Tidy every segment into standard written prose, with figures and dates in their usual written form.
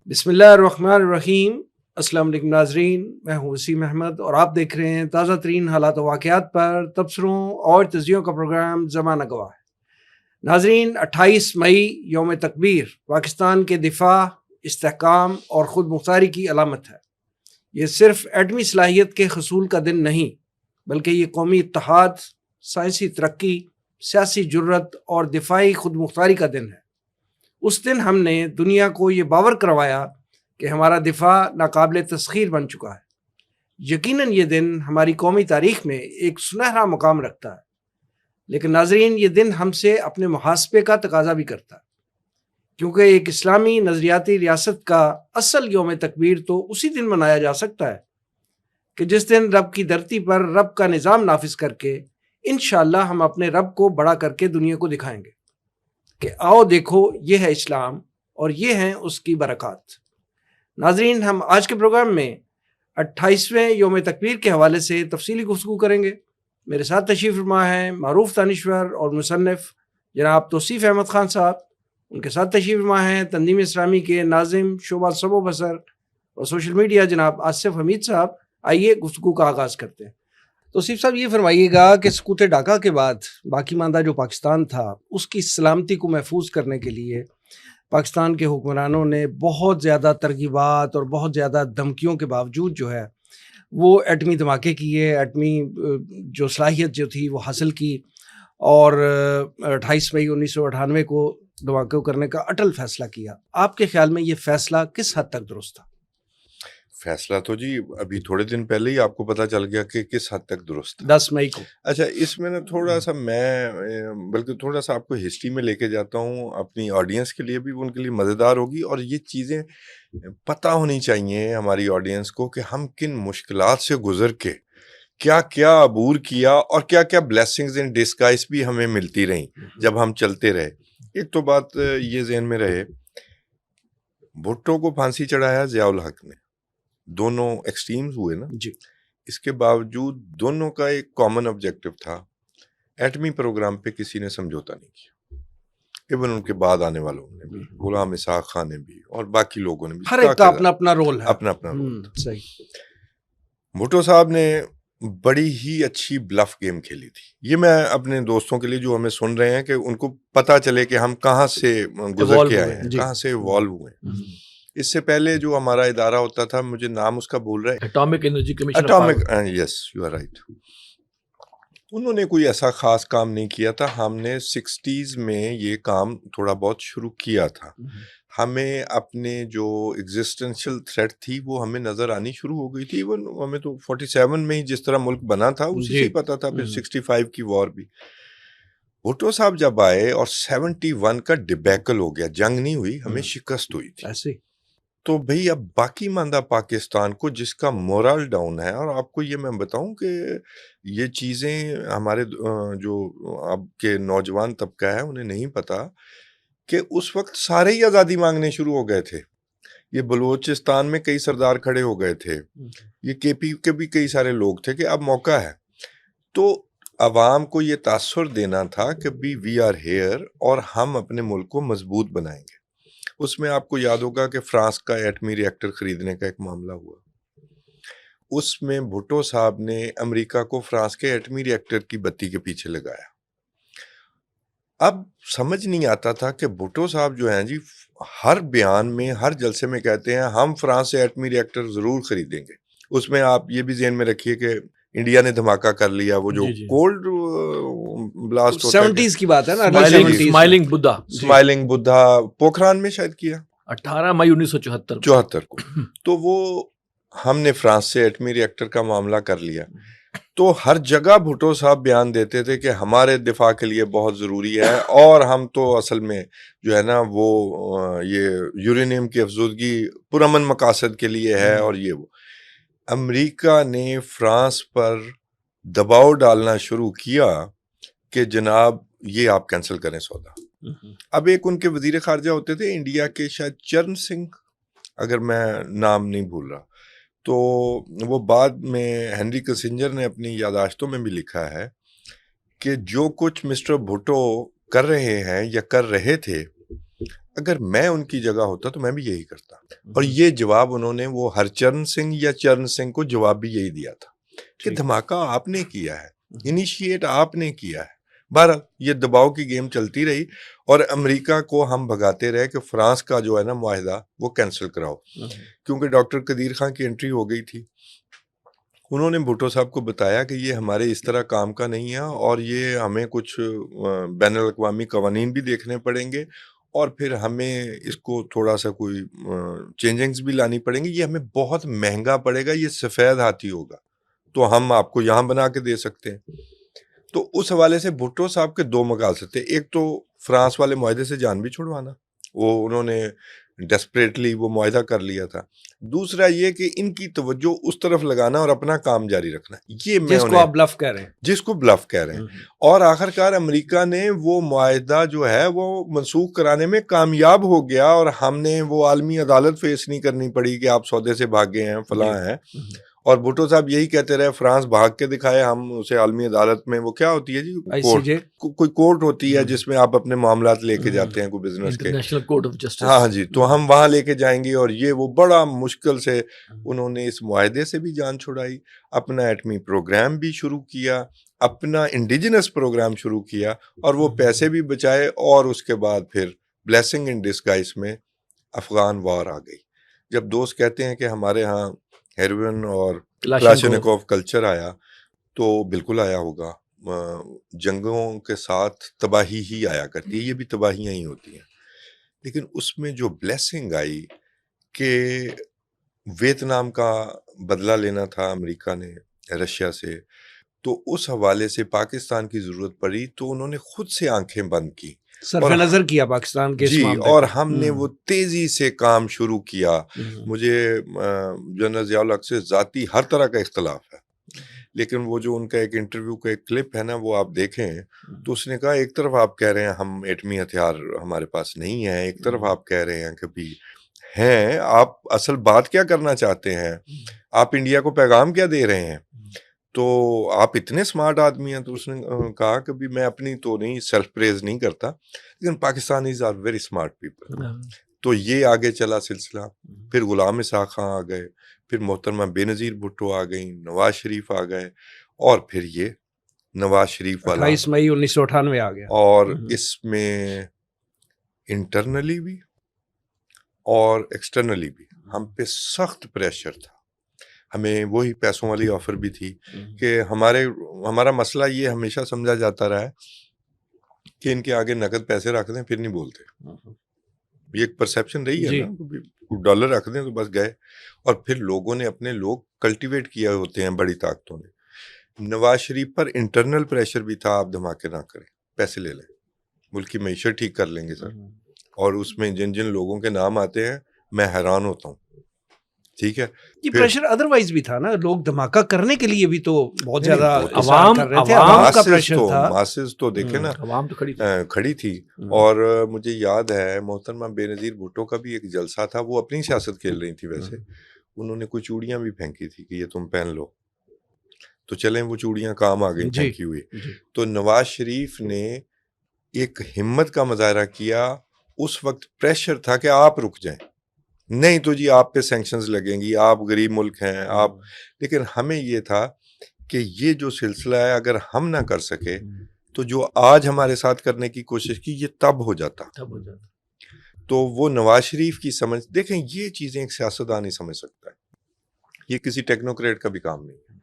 بسم اللہ الرحمن الرحیم۔ السلام علیکم ناظرین، میں ہوں وسیم احمد اور آپ دیکھ رہے ہیں تازہ ترین حالات و واقعات پر تبصروں اور تجزیوں کا پروگرام زمانہ گواہ ہے۔ ناظرین، 28 مئی یوم تکبیر پاکستان کے دفاع، استحکام اور خود مختاری کی علامت ہے۔ یہ صرف ایٹمی صلاحیت کے حصول کا دن نہیں، بلکہ یہ قومی اتحاد، سائنسی ترقی، سیاسی جرت اور دفاعی خود مختاری کا دن ہے۔ اس دن ہم نے دنیا کو یہ باور کروایا کہ ہمارا دفاع ناقابل تسخیر بن چکا ہے۔ یقیناً یہ دن ہماری قومی تاریخ میں ایک سنہرا مقام رکھتا ہے، لیکن ناظرین یہ دن ہم سے اپنے محاسبے کا تقاضا بھی کرتا ہے، کیونکہ ایک اسلامی نظریاتی ریاست کا اصل یوم تکبیر تو اسی دن منایا جا سکتا ہے کہ جس دن رب کی دھرتی پر رب کا نظام نافذ کر کے انشاءاللہ ہم اپنے رب کو بڑا کر کے دنیا کو دکھائیں گے کہ آؤ دیکھو یہ ہے اسلام اور یہ ہیں اس کی برکات۔ ناظرین، ہم آج کے پروگرام میں 28ویں یوم تکبیر کے حوالے سے تفصیلی گفتگو کریں گے۔ میرے ساتھ تشریف فرما ہیں معروف دانشور اور مصنف جناب توصیف احمد خان صاحب۔ ان کے ساتھ تشریف فرما ہیں تنظیم اسلامی کے ناظم شعبہ سب و بصر اور سوشل میڈیا جناب آصف حمید صاحب۔ آئیے گفتگو کا آغاز کرتے ہیں۔ توصیف صاحب، یہ فرمائیے گا کہ سقوط ڈھاکہ کے بعد باقی ماندہ جو پاکستان تھا اس کی سلامتی کو محفوظ کرنے کے لیے پاکستان کے حکمرانوں نے بہت زیادہ ترغیبات اور بہت زیادہ دھمکیوں کے باوجود جو ہے وہ ایٹمی دھماکے کیے، ایٹمی جو صلاحیت جو تھی وہ حاصل کی، اور 28 مئی 1998 کو دھماکوں کرنے کا اٹل فیصلہ کیا۔ آپ کے خیال میں یہ فیصلہ کس حد تک درست تھا؟ فیصلہ تو جی ابھی تھوڑے دن پہلے ہی آپ کو پتہ چل گیا کہ کس حد تک درست ہے۔ 10 مئی کو۔ اچھا، اس میں نا تھوڑا سا میں بلکہ تھوڑا سا آپ کو ہسٹری میں لے کے جاتا ہوں، اپنی آڈینس کے لیے بھی ان کے لیے مزیدار ہوگی، اور یہ چیزیں پتہ ہونی چاہیے ہماری آڈینس کو کہ ہم کن مشکلات سے گزر کے کیا کیا عبور کیا اور کیا کیا بلیسنگز ان ڈسگائز بھی ہمیں ملتی رہیں جب ہم چلتے رہے۔ ایک تو بات یہ ذہن میں رہے، بھٹو کو پھانسی چڑھایا ضیاء الحق نے، دونوں ایکسٹریمز ہوئے نا جی۔ اس کے باوجود دونوں کا ایک کامن آبجیکٹو تھا، ایٹمی پروگرام پہ کسی نے سمجھوتا نہیں کیا، ایون ان کے بعد آنے والوں نے بھی، غلام اسحاق خان نے بھی اور باقی لوگوں نے بھی، ہر ایک کا اپنا اپنا رول ہے، اپنا اپنا رول تھا۔ صحیح۔ بھٹو صاحب نے بڑی ہی اچھی بلف گیم کھیلی تھی۔ یہ میں اپنے دوستوں کے لیے جو ہمیں سن رہے ہیں کہ ان کو پتہ چلے کہ ہم کہاں سے گزر کے آئے ہیں، کہاں سے ایوالو ہوئے ہیں۔ اس سے پہلے جو ہمارا ادارہ ہوتا تھا، مجھے نام اس کا بھول رہا ہے، atomic energy commission, atomic, yes you are right, انہوں نے کوئی ایسا خاص کام نہیں کیا تھا۔ ہم نے 60s میں یہ کام تھوڑا بہت شروع کیا تھا۔ ہمیں اپنے جو ایگزسٹنشل تھریٹ تھی وہ ہمیں نظر آنی شروع ہو گئی تھی، ایون ہمیں تو 47 میں ہی جس طرح ملک بنا تھا اسی سے ہی پتا تھا، پھر 65 کی وار بھی۔ بھٹو صاحب جب آئے اور 71 کا ڈبیکل ہو گیا، جنگ نہیں ہوئی، ہمیں شکست ہوئی تھی، ایسے تو بھئی اب باقی ماندہ پاکستان کو جس کا مورل ڈاؤن ہے، اور آپ کو یہ میں بتاؤں کہ یہ چیزیں ہمارے جو اب کے نوجوان طبقہ ہے انہیں نہیں پتا کہ اس وقت سارے ہی آزادی مانگنے شروع ہو گئے تھے۔ یہ بلوچستان میں کئی سردار کھڑے ہو گئے تھے، یہ کے پی کے بھی کئی سارے لوگ تھے کہ اب موقع ہے، تو عوام کو یہ تاثر دینا تھا کہ بھی وی آر ہیئر اور ہم اپنے ملک کو مضبوط بنائیں گے۔ اس میں آپ کو یاد ہوگا کہ فرانس کا ایٹمی ری ایکٹر خریدنے کا ایک معاملہ ہوا، اس میں بھٹو صاحب نے امریکہ کو فرانس کے ایٹمی ری ایکٹر کی بتی کے پیچھے لگایا۔ اب سمجھ نہیں آتا تھا کہ بھٹو صاحب جو ہیں جی ہر بیان میں، ہر جلسے میں کہتے ہیں ہم فرانس سے ایٹمی ری ایکٹر ضرور خریدیں گے۔ اس میں آپ یہ بھی ذہن میں رکھیے کہ انڈیا نے دھماکہ کر لیا، وہ جو کولڈ بلاسٹ ہوتا ہے، 70s کی بات ہے نا، اسمائلنگ بدھا پوکھران میں شاید کیا 18 مئی 1974 کو، تو وہ ہم نے فرانس سے ایٹمی ری ایکٹر کا معاملہ کر لیا۔ تو ہر جگہ بھٹو صاحب بیان دیتے تھے کہ ہمارے دفاع کے لیے بہت ضروری ہے، اور ہم تو اصل میں جو ہے نا وہ یہ یورینیم کی افزودگی پرامن مقاصد کے لیے ہے، اور یہ وہ امریکہ نے فرانس پر دباؤ ڈالنا شروع کیا کہ جناب یہ آپ کینسل کریں سودا۔ اب ایک ان کے وزیر خارجہ ہوتے تھے انڈیا کے، شاید چرن سنگھ اگر میں نام نہیں بھول رہا، تو وہ بعد میں ہنری کسنجر نے اپنی یادداشتوں میں بھی لکھا ہے کہ جو کچھ مسٹر بھٹو کر رہے ہیں یا کر رہے تھے، اگر میں ان کی جگہ ہوتا تو میں بھی یہی کرتا. اور یہ جواب انہوں نے وہ ہرچرن سنگھ یا چرن سنگھ کو جواب بھی یہی دیا تھا کہ دھماکہ آپ نے کیا ہے, انیشیٹ آپ نے کیا ہے. بہرحال یہ دباؤ کی گیم چلتی رہی اور امریکہ کو ہم بھگاتے رہے کہ فرانس کا جو ہے نا معاہدہ وہ کینسل کراؤ, کیونکہ ڈاکٹر قدیر خان کی انٹری ہو گئی تھی. انہوں نے بھٹو صاحب کو بتایا کہ یہ ہمارے اس طرح کام کا نہیں ہے اور یہ ہمیں کچھ بین الاقوامی قوانین بھی دیکھنے پڑیں گے اور پھر ہمیں اس کو تھوڑا سا کوئی چینجنگز بھی لانی پڑیں گی, یہ ہمیں بہت مہنگا پڑے گا, یہ سفید ہاتھی ہوگا, تو ہم آپ کو یہاں بنا کے دے سکتے ہیں. تو اس حوالے سے بھٹو صاحب کے دو مقاصد تھے, ایک تو فرانس والے معاہدے سے جان بھی چھڑوانا, وہ انہوں نے ڈیسپریٹلی وہ معاہدہ کر لیا تھا. دوسرا یہ کہ ان کی توجہ اس طرف لگانا اور اپنا کام جاری رکھنا, یہ میں جس کو آپ بلف کہہ رہے ہیں, جس کو بلف کہہ رہے ہیں. اور آخرکار امریکہ نے وہ معاہدہ جو ہے وہ منسوخ کرانے میں کامیاب ہو گیا اور ہم نے وہ عالمی عدالت فیس نہیں کرنی پڑی کہ آپ سودے سے بھاگے ہیں فلاں ہیں. اور بھٹو صاحب یہی کہتے رہے فرانس بھاگ کے دکھائے, ہم اسے عالمی عدالت میں, وہ کیا ہوتی ہے جی, کوئی کورٹ ہوتی ہے جس میں آپ اپنے معاملات لے کے جاتے ہیں کوئی بزنس کے, انٹرنیشنل کورٹ آف جسٹس. ہاں جی, تو ہم وہاں لے کے جائیں گے. اور یہ وہ بڑا مشکل سے انہوں نے اس معاہدے سے بھی جان چھڑائی, اپنا ایٹمی پروگرام بھی شروع کیا, اپنا انڈیجنس پروگرام شروع کیا اور وہ پیسے بھی بچائے. اور اس کے بعد پھر بلیسنگ ان ڈسگائز میں افغان وار آ گئی. جب دوست کہتے ہیں کہ ہمارے ہاں ہیروئن اور کلاشنکوف کلچر آیا, تو بالکل آیا ہوگا. جنگوں کے ساتھ تباہی ہی آیا کرتی ہے, یہ بھی تباہیاں ہی ہوتی ہیں. لیکن اس میں جو بلیسنگ آئی کہ ویتنام کا بدلہ لینا تھا امریکہ نے رشیا سے, تو اس حوالے سے پاکستان کی ضرورت پڑی تو انہوں نے خود سے آنکھیں بند کی, صرف نظر کیا پاکستان کے جی, اور ہم نے وہ تیزی سے کام شروع کیا. مجھے جنرل ضیاء الحق سے ذاتی ہر طرح کا اختلاف ہے, لیکن وہ جو ان کا ایک انٹرویو کا ایک کلپ ہے نا, وہ آپ دیکھیں تو اس نے کہا ایک طرف آپ کہہ رہے ہیں ہم ایٹمی ہتھیار ہمارے پاس نہیں ہے, ایک طرف آپ کہہ رہے ہیں کہ بھی ہیں, آپ اصل بات کیا کرنا چاہتے ہیں, آپ انڈیا کو پیغام کیا دے رہے ہیں, تو آپ اتنے سمارٹ آدمی ہیں. تو اس نے کہا کہ بھی میں اپنی تو نہیں سیلف پریز نہیں کرتا, لیکن Pakistanis are very smart people. تو یہ آگے چلا سلسلہ. پھر غلام اسحاق خان آ گئے, پھر محترمہ بے نظیر بھٹو آ گئیں, نواز شریف آ گئے, اور پھر یہ نواز شریف والا 28 مئی 1998 آ گیا. اور اس میں انٹرنلی بھی اور ایکسٹرنلی بھی ہم پہ سخت پریشر تھا. ہمیں وہی پیسوں والی آفر بھی تھی کہ ہمارا مسئلہ یہ ہمیشہ سمجھا جاتا رہا ہے کہ ان کے آگے نقد پیسے رکھ دیں پھر نہیں بولتے. یہ ایک پرسیپشن رہی ہے نا, ڈالر رکھ دیں تو بس گئے. اور پھر لوگوں نے اپنے لوگ کلٹیویٹ کیے ہوتے ہیں بڑی طاقتوں نے. نواز شریف پر انٹرنل پریشر بھی تھا, آپ دھماکے نہ کریں, پیسے لے لیں, ملک کی معیشت ٹھیک کر لیں گے سر. اور اس میں جن جن لوگوں کے نام آتے ہیں میں حیران ہوتا ہوں. ٹھیک ہے, یہ پریشر ادروائز بھی تھا نا, لوگ دھماکہ کرنے کے لیے بھی تو بہت زیادہ عوام کر رہے تھے, عوام کا پریشر تھا. ماسز تو دیکھیں نا, عوام تو کھڑی تھی. اور مجھے یاد ہے محترمہ بے نظیر بھٹو کا بھی ایک جلسہ تھا, وہ اپنی سیاست کھیل رہی تھی. ویسے انہوں نے کوئی چوڑیاں بھی پھینکی تھی کہ یہ تم پہن لو, تو چلیں وہ چوڑیاں کام آ گئی پھینکی ہوئی. تو نواز شریف نے ایک ہمت کا مظاہرہ کیا. اس وقت پریشر تھا کہ آپ رک جائیں, نہیں تو جی آپ پہ سینکشنز لگیں گی, آپ غریب ملک ہیں آپ. لیکن ہمیں یہ تھا کہ یہ جو سلسلہ ہے اگر ہم نہ کر سکے تو جو آج ہمارے ساتھ کرنے کی کوشش کی یہ تب ہو جاتا. تو وہ نواز شریف کی سمجھ, دیکھیں یہ چیزیں ایک سیاستدان نہیں سمجھ سکتا ہے, یہ کسی ٹیکنوکریٹ کا بھی کام نہیں ہے.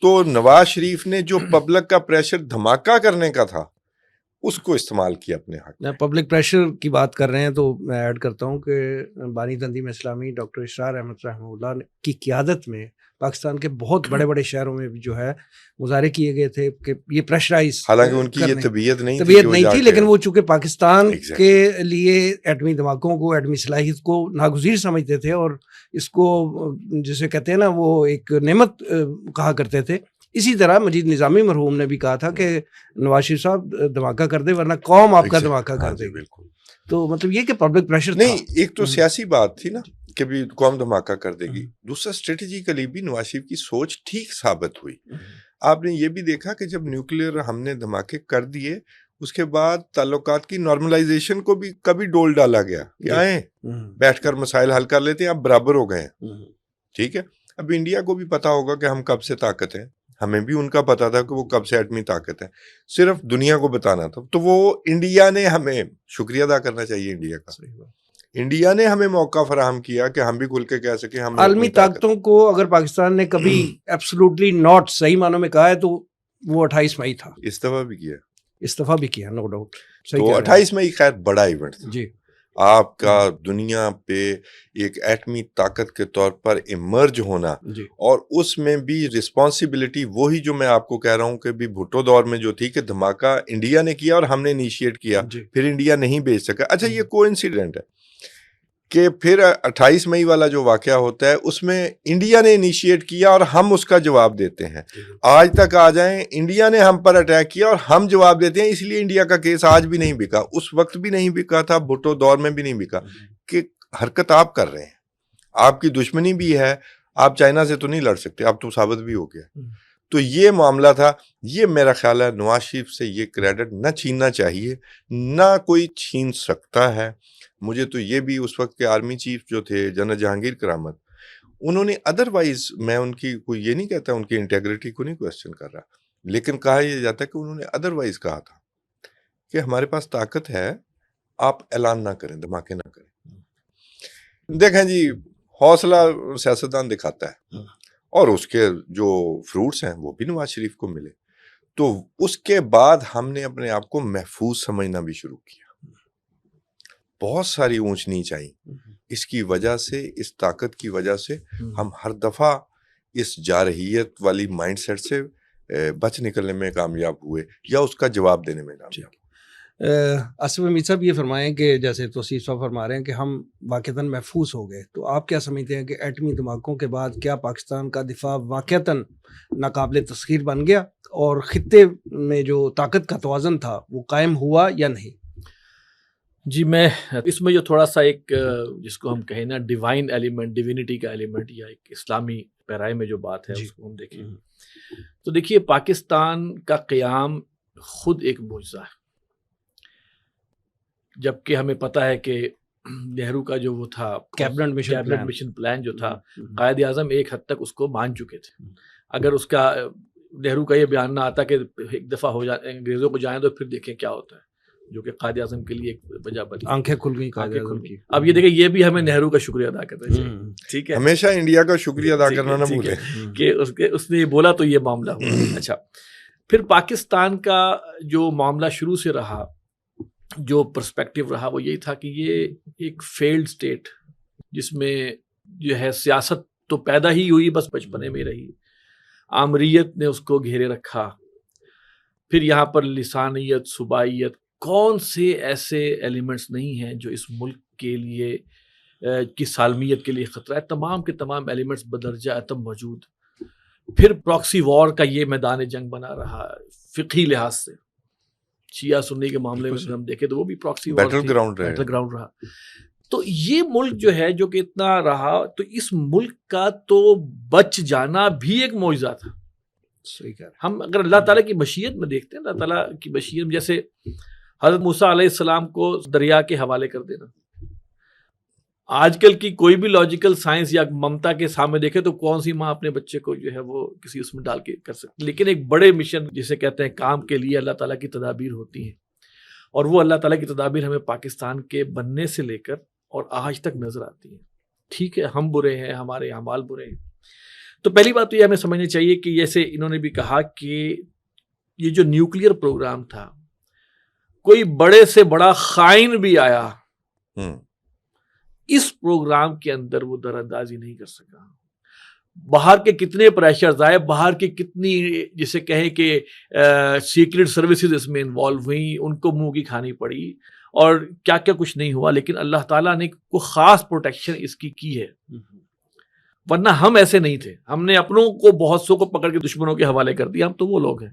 تو نواز شریف نے جو پبلک کا پریشر دھماکہ کرنے کا تھا اس کو استعمال کیا اپنے حق. پبلک پریشر کی بات کر رہے ہیں تو میں ایڈ کرتا ہوں کہ بانی تنظیم اسلامی ڈاکٹر اسرار احمد رحمہ اللہ کی قیادت میں پاکستان کے بہت بڑے بڑے شہروں میں بھی جو ہے مظاہرے کیے گئے تھے کہ یہ پریشرائز, حالانکہ ان کی یہ طبیعت نہیں تھی, لیکن وہ چونکہ پاکستان کے لیے ایٹمی دھماکوں کو, ایٹمی صلاحیت کو ناگزیر سمجھتے تھے اور اس کو جسے کہتے ہیں نا وہ ایک نعمت کہا کرتے تھے. اسی طرح مجید نظامی مرحوم نے بھی کہا تھا کہ نواز شریف صاحب دھماکہ کر دے ورنہ قوم آپ کا دھماکہ کر دے. بالکل. تو مطلب یہ کہ پبلک پریشر نہیں, ایک تو سیاسی بات تھی نا کہ بھی قوم دھماکہ کر دے گی. دوسرا اسٹریٹجیکلی بھی نواز شریف کی سوچ ٹھیک ثابت ہوئی. آپ نے یہ بھی دیکھا کہ جب نیوکلیئر ہم نے دھماکے کر دیے اس کے بعد تعلقات کی نارملائزیشن کو بھی کبھی ڈول ڈالا گیا کہ آئیں بیٹھ کر مسائل حل کر لیتے ہیں، اب برابر ہو گئے ہیں. ٹھیک ہے، اب انڈیا کو بھی پتا ہوگا کہ ہم کب سے طاقت ہیں، ہمیں بھی ان کا پتا تھا کہ وہ کب سے ایٹمی طاقت ہے، صرف دنیا کو بتانا تھا. تو وہ انڈیا نے ہمیں شکریہ ادا کرنا چاہیے انڈیا کا. انڈیا نے ہمیں موقع فراہم کیا کہ ہم بھی کھل کے کہہ سکیں ہم عالمی طاقتوں کو اگر پاکستان نے کبھی ایبسولوٹلی ناٹ صحیح معنوں میں کہا ہے تو وہ 28 مئی تھا. استعفیٰ بھی کیا نو ڈاؤٹ. تو 28 مئی خیر بڑا ایونٹ تھا جی. آپ کا دنیا پہ ایک ایٹمی طاقت کے طور پر ایمرج ہونا جی. اور اس میں بھی رسپانسبلٹی وہی جو میں آپ کو کہہ رہا ہوں کہ بھی بھٹو دور میں جو تھی کہ دھماکہ انڈیا نے کیا اور ہم نے انیشیٹ کیا جی. پھر انڈیا نہیں بھیج سکا. اچھا یہ کوئنسیڈنٹ ہے کہ پھر 28 مئی والا جو واقعہ ہوتا ہے اس میں انڈیا نے انیشیٹ کیا اور ہم اس کا جواب دیتے ہیں. آج تک آ جائیں انڈیا نے ہم پر اٹیک کیا اور ہم جواب دیتے ہیں، اس لیے انڈیا کا کیس آج بھی نہیں بکا، اس وقت بھی نہیں بکا تھا، بھٹو دور میں بھی نہیں بکا. کہ حرکت آپ کر رہے ہیں، آپ کی دشمنی بھی ہے، آپ چائنا سے تو نہیں لڑ سکتے، آپ تو ثابت بھی ہو گیا. تو یہ معاملہ تھا. یہ میرا خیال ہے نواز شریف سے یہ کریڈٹ نہ چھیننا چاہیے، نہ کوئی چھین سکتا ہے. مجھے تو یہ بھی اس وقت کے آرمی چیف جو تھے جنرل جہانگیر کرامت، انہوں نے ادروائز، میں ان کی کوئی یہ نہیں کہتا ان کی انٹیگریٹی کو نہیں کوسچن کر رہا، لیکن کہا یہ جاتا ہے کہ انہوں نے ادروائز کہا تھا کہ ہمارے پاس طاقت ہے، آپ اعلان نہ کریں، دھماکے نہ کریں. دیکھیں جی حوصلہ سیاستدان دکھاتا ہے اور اس کے جو فروٹس ہیں وہ بھی نواز شریف کو ملے. تو اس کے بعد ہم نے اپنے آپ کو محفوظ سمجھنا بھی شروع کیا. بہت ساری اونچ نیچ آئی اس کی وجہ سے، اس طاقت کی وجہ سے ہم ہر دفعہ اس جارحیت والی مائنڈ سیٹ سے بچ نکلنے میں کامیاب ہوئے یا اس کا جواب دینے میں کامیاب ہوئے. آصف حمید صاحب یہ فرمائیں کہ جیسے توصیف صاحب فرما رہے ہیں کہ ہم واقعتاً محفوظ ہو گئے، تو آپ کیا سمجھتے ہیں کہ ایٹمی دھماکوں کے بعد کیا پاکستان کا دفاع واقعتاً ناقابل تسخیر بن گیا اور خطے میں جو طاقت کا توازن تھا وہ قائم ہوا یا نہیں؟ جی میں اس میں جو تھوڑا سا ایک جس کو ہم کہیں نا ڈیوائن ایلیمنٹ، ڈیوینٹی کا ایلیمنٹ یا ایک اسلامی پیرائے میں جو بات ہے اس کو ہم دیکھیں تو دیکھیے پاکستان کا قیام خود ایک معجزہ ہے. جبکہ ہمیں پتہ ہے کہ نہرو کا جو وہ تھا کیبنٹ مشن پلان جو تھا، قائد اعظم ایک حد تک اس کو مان چکے تھے. اگر اس کا نہرو کا یہ بیان نہ آتا کہ ایک دفعہ ہو جائے انگریزوں کو جائیں تو پھر دیکھیں کیا ہوتا ہے، جو کہ قائد اعظم کے لیے ایک وجہ بنی. آنکھیں کھل گئی. اب یہ دیکھیں یہ بھی ہمیں نہرو کا شکریہ ادا کرنا چاہیے. ٹھیک ہے، ہمیشہ انڈیا کا شکریہ ادا کرنا نہ بھولیں کہ اس نے یہ بولا تو یہ معاملہ ہوا. اچھا پھر پاکستان کا جو معاملہ شروع سے رہا، جو پرسپیکٹو رہا وہ یہی تھا کہ یہ ایک فیلڈ سٹیٹ جس میں جو ہے سیاست تو پیدا ہی ہوئی بس بچپنے میں رہی، آمریت نے اس کو گھیرے رکھا. پھر یہاں پر لسانیت، صوبائیت، کون سے ایسے ایلیمنٹس نہیں ہیں جو اس ملک کے لیے کی سالمیت کے لیے خطرہ ہے. تمام کے تمام ایلیمنٹس بدرجہ ایٹم موجود. پھر پراکسی وار کا یہ میدان جنگ بنا رہا فقہی لحاظ سے، شیعہ سنی کے معاملے میں ہم دیکھیں تو وہ بھی پراکسی وار بیٹل گراؤنڈ رہا. تو یہ ملک جو ہے جو کہ اتنا رہا، تو اس ملک کا تو بچ جانا بھی ایک معجزہ تھا. ہم اگر اللہ تعالیٰ کی مشیت میں دیکھتے ہیں، اللہ تعالیٰ کی مشیت جیسے حضرت موسیٰ علیہ السلام کو دریا کے حوالے کر دینا، آج کل کی کوئی بھی لاجیکل سائنس یا ممتا کے سامنے دیکھے تو کون سی ماں اپنے بچے کو جو ہے وہ کسی اس میں ڈال کے کر سکتی. لیکن ایک بڑے مشن جسے کہتے ہیں کام کے لیے اللہ تعالیٰ کی تدابیر ہوتی ہیں، اور وہ اللہ تعالیٰ کی تدابیر ہمیں پاکستان کے بننے سے لے کر اور آج تک نظر آتی ہیں. ٹھیک ہے، ہم برے ہیں، ہمارے اعمال برے ہیں. تو پہلی بات تو یہ ہمیں سمجھنی چاہیے کہ جیسے انہوں نے بھی کہا کہ یہ جو نیوکلیئر پروگرام تھا، کوئی بڑے سے بڑا خائن بھی آیا اس پروگرام کے اندر وہ در اندازی نہیں کر سکا. باہر کے کتنے پریشرز آئے، باہر کی کتنی جسے کہیں کہ سیکرٹ سروسز اس میں انوالو ہوئیں، ان کو منہ کی کھانی پڑی اور کیا کیا کچھ نہیں ہوا، لیکن اللہ تعالیٰ نے کوئی خاص پروٹیکشن اس کی ہے. ورنہ ہم ایسے نہیں تھے، ہم نے اپنوں کو بہت سو کو پکڑ کے دشمنوں کے حوالے کر دیا، ہم تو وہ لوگ ہیں.